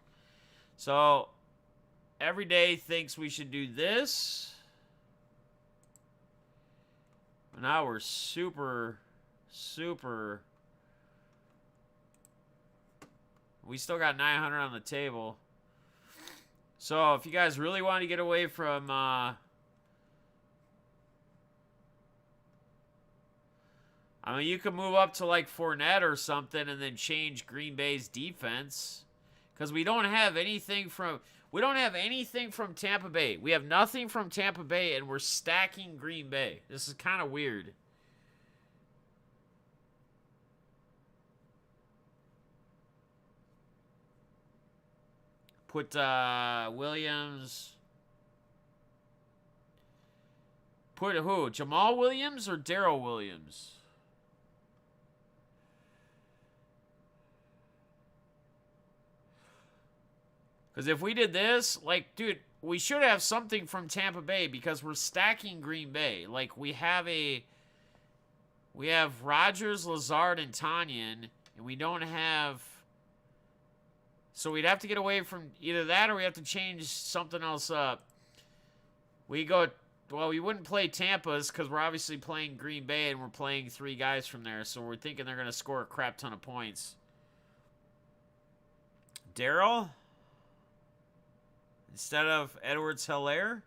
So, every day thinks we should do this. Now we're super... We still got 900 on the table. So, if you guys really want to get away from... I mean, you could move up to like Fournette or something and then change Green Bay's defense. Because we don't have anything from... We don't have anything from Tampa Bay. We have nothing from Tampa Bay, and we're stacking Green Bay. This is kind of weird. Put Williams. Put who? Jamal Williams or Darrell Williams? Because if we did this, like, dude, we should have something from Tampa Bay because we're stacking Green Bay. Like, we have Rodgers, Lazard, and Tanyan, and we don't have... So we'd have to get away from either that or we have to change something else up. We go... Well, we wouldn't play Tampa's because we're obviously playing Green Bay and we're playing 3 guys from there. So we're thinking they're going to score a crap ton of points. Darrell? Instead of Edwards-Helaire?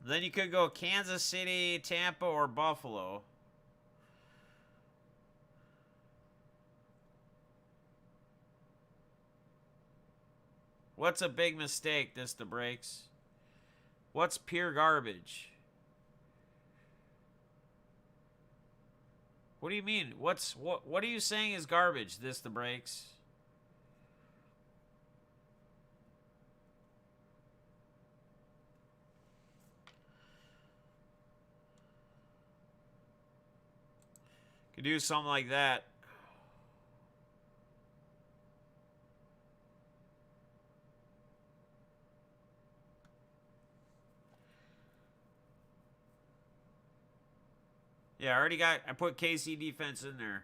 Then you could go Kansas City, Tampa, or Buffalo. What's a big mistake, this the breaks? What's pure garbage? What do you mean? What are you saying is garbage, this the breaks? Could do something like that. Yeah, I put KC defense in there.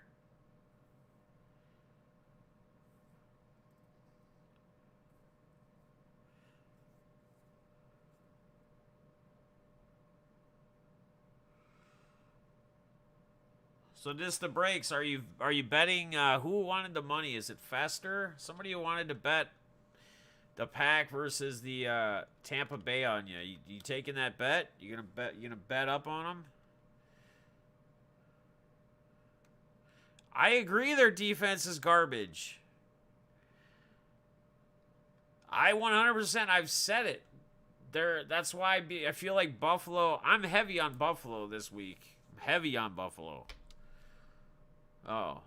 So this the breaks. Are you betting who wanted the money? Is it Fester? Somebody who wanted to bet the Pack versus the Tampa Bay on you. You taking that bet? You gonna bet up on them? I agree their defense is garbage. I 100%, I've said it. That's why I feel like Buffalo, I'm heavy on Buffalo this week. I'm heavy on Buffalo. Oh,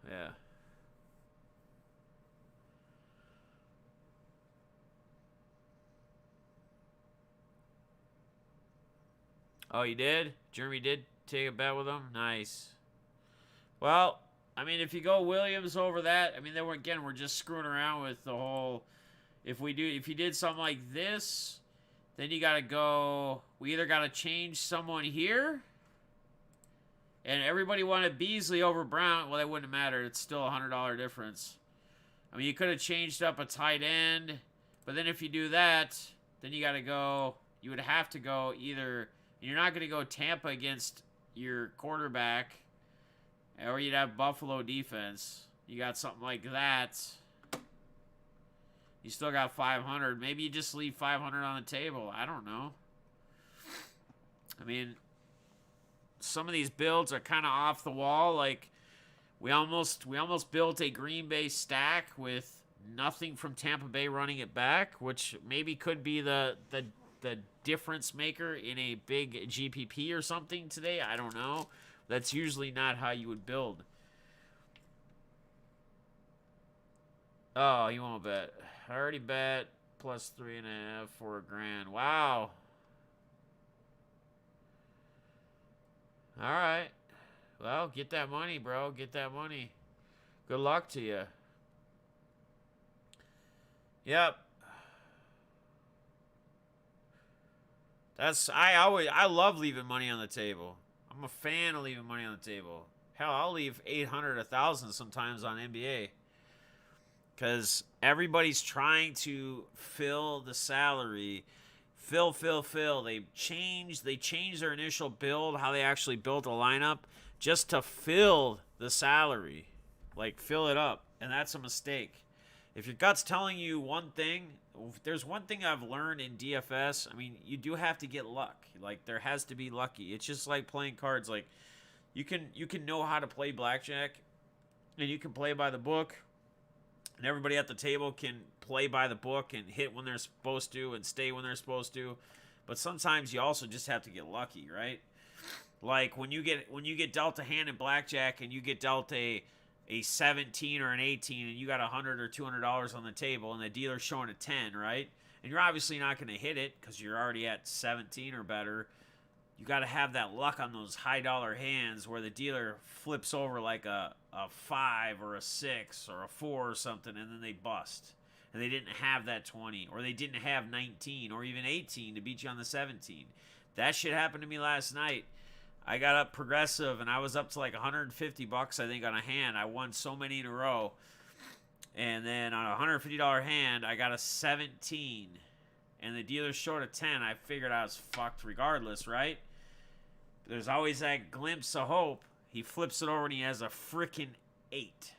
yeah. Oh, you did? Jeremy did take a bet with him? Nice. Well, I mean, if you go Williams over that, I mean, then we're just screwing around with the whole. If you did something like this, then you got to go. We either got to change someone here, and everybody wanted Beasley over Brown. Well, that wouldn't matter. It's still $100 difference. I mean, you could have changed up a tight end, but then if you do that, then you got to go. You would have to go either. You're not going to go Tampa against your quarterback, or you'd have Buffalo defense. You got something like that. You still got 500. Maybe you just leave 500 on the table. I don't know. I mean, some of these builds are kind of off the wall. Like we almost built a Green Bay stack with nothing from Tampa Bay running it back, which maybe could be the difference maker in a big GPP or something today. I don't know. That's usually not how you would build. Oh, you won't bet. I already bet plus 3.5 for $1,000. Wow. All right. Well, get that money, bro. Get that money. Good luck to you. Yep. I love leaving money on the table. I'm a fan of leaving money on the table. Hell, I'll leave 800, 1,000 sometimes on NBA. Because everybody's trying to fill the salary. Fill. They change their initial build, how they actually built a lineup, just to fill the salary. Like, fill it up. And that's a mistake. If your gut's telling you one thing, if there's one thing I've learned in DFS, I mean, you do have to get luck. Like, there has to be lucky. It's just like playing cards. Like, you can know how to play blackjack, and you can play by the book, and everybody at the table can play by the book and hit when they're supposed to and stay when they're supposed to. But sometimes you also just have to get lucky, right? Like when you get dealt a hand in blackjack and you get dealt a 17 or an 18 and you got $100 or $200 on the table and the dealer's showing a 10, right? And you're obviously not going to hit it because you're already at 17 or better. You got to have that luck on those high dollar hands where the dealer flips over like a 5 or a 6 or a 4 or something, and then they bust. And they didn't have that 20, or they didn't have 19 or even 18 to beat you on the 17. That shit happened to me last night. I got up progressive, and I was up to like $150, I think, on a hand. I won so many in a row. And then on a $150 hand, I got a 17. And the dealer showed a 10. I figured I was fucked regardless, right? There's always that glimpse of hope. He flips it over and he has a freaking 8.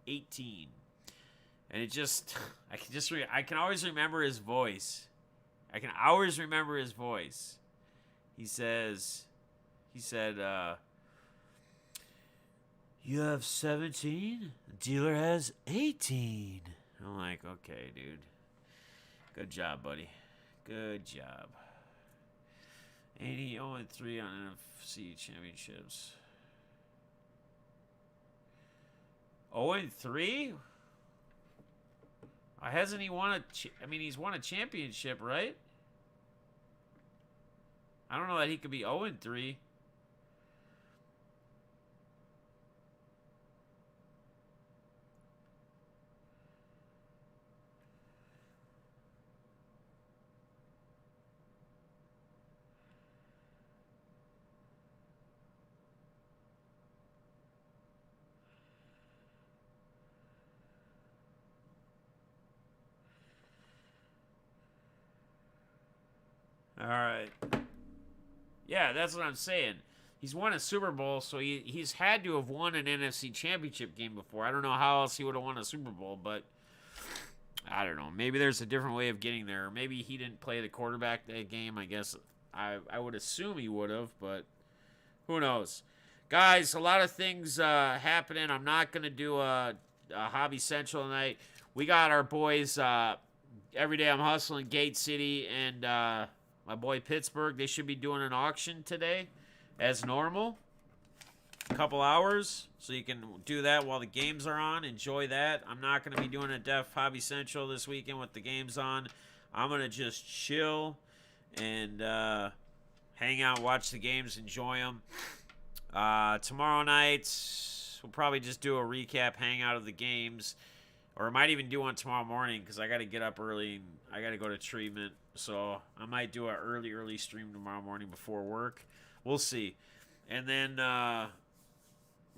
18. And it just, I can always remember his voice. I can always remember his voice. He said, you have 17? The dealer has 18. I'm like, okay, dude. Good job, buddy. Good job. 80, 0-3 on NFC championships. 0-3? Hasn't he won he's won a championship, right? I don't know that he could be 0-3. All right. Yeah, that's what I'm saying. He's won a Super Bowl, so he's had to have won an NFC championship game before. I don't know how else he would have won a Super Bowl, but I don't know. Maybe there's a different way of getting there. Maybe he didn't play the quarterback that game. I guess I would assume he would have, but who knows? Guys, a lot of things happening. I'm not going to do a Hobby Central tonight. We got our boys, Every Day I'm Hustling, Gate City, and my boy Pittsburgh. They should be doing an auction today as normal. couple hours, so you can do that while the games are on. Enjoy that. I'm not going to be doing a Def Hobby Central this weekend with the games on. I'm going to just chill and hang out, watch the games, enjoy them. Tomorrow night, we'll probably just do a recap, hangout of the games. Or I might even do one tomorrow morning because I got to get up early and I got to go to treatment. So I might do an early stream tomorrow morning before work. We'll see. And then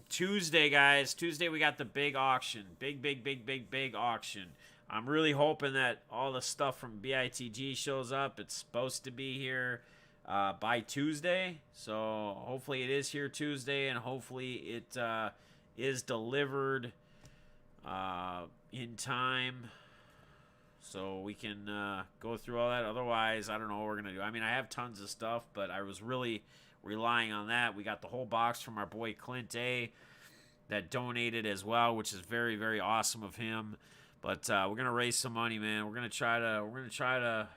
Tuesday, guys. Tuesday we got the big auction. Big auction. I'm really hoping that all the stuff from BITG shows up. It's supposed to be here by Tuesday. So hopefully it is here Tuesday, and hopefully it is delivered in time so we can go through all that. Otherwise, I don't know what we're going to do. I mean, I have tons of stuff, but I was really relying on that. We got the whole box from our boy Clint A that donated as well, which is very, very awesome of him. But we're going to raise some money, man. We're going to try to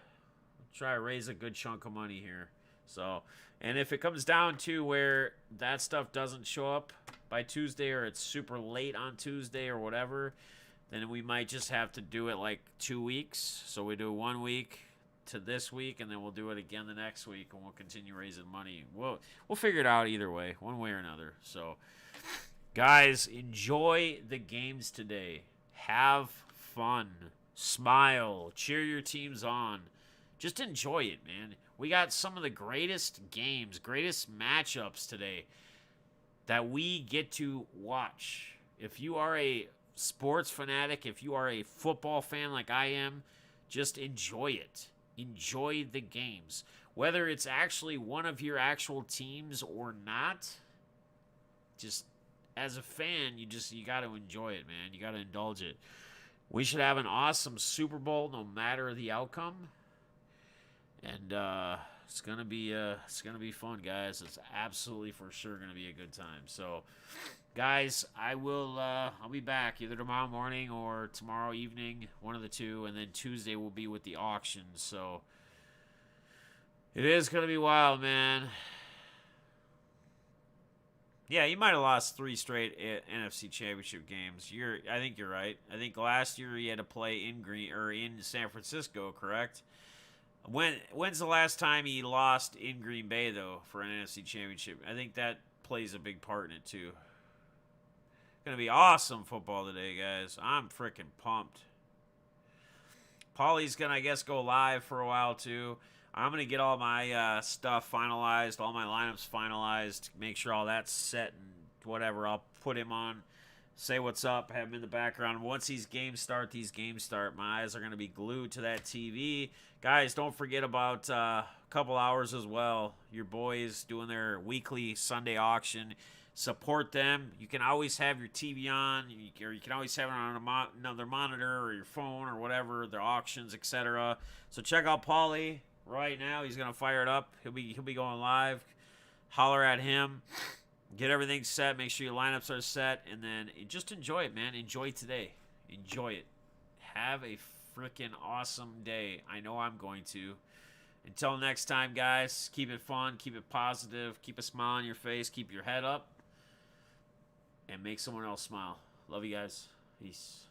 raise a good chunk of money here. So, and if it comes down to where that stuff doesn't show up by Tuesday, or it's super late on Tuesday or whatever, then we might just have to do it like 2 weeks. So we do 1 week to this week, and then we'll do it again the next week, and we'll continue raising money. We'll figure it out either way, one way or another. So, guys, enjoy the games today. Have fun. Smile. Cheer your teams on. Just enjoy it, man. We got some of the greatest games, greatest matchups today that we get to watch. If you are a sports fanatic, if you are a football fan like I am, just enjoy it. Enjoy the games. Whether it's actually one of your actual teams or not, just as a fan, you got to enjoy it, man. You got to indulge it. We should have an awesome Super Bowl no matter the outcome. And it's gonna be fun, guys. It's absolutely for sure gonna be a good time. So, guys, I'll be back either tomorrow morning or tomorrow evening, one of the two, and then Tuesday will be with the auction. So it is gonna be wild, man. Yeah, you might have lost 3 straight NFC Championship games. I think you're right. I think last year you had to play in San Francisco, correct? When's the last time he lost in Green Bay, though, for an NFC Championship? I think that plays a big part in it, too. Going to be awesome football today, guys. I'm freaking pumped. Paulie's going to, I guess, go live for a while, too. I'm going to get all my stuff finalized, all my lineups finalized, make sure all that's set and whatever. I'll put him on, say what's up, have him in the background. Once these games start, my eyes are going to be glued to that TV. Guys, don't forget about a couple hours as well. Your boys doing their weekly Sunday auction. Support them. You can always have your TV on, or you can always have it on another monitor or your phone or whatever, their auctions, etc. So check out Paulie right now. He's going to fire it up. He'll be going live. Holler at him. Get everything set. Make sure your lineups are set. And then just enjoy it, man. Enjoy today. Enjoy it. Have a freaking awesome day. I know I'm going to. Until next time, guys, keep it fun. Keep it positive. Keep a smile on your face. Keep your head up. And make someone else smile. Love you guys. Peace.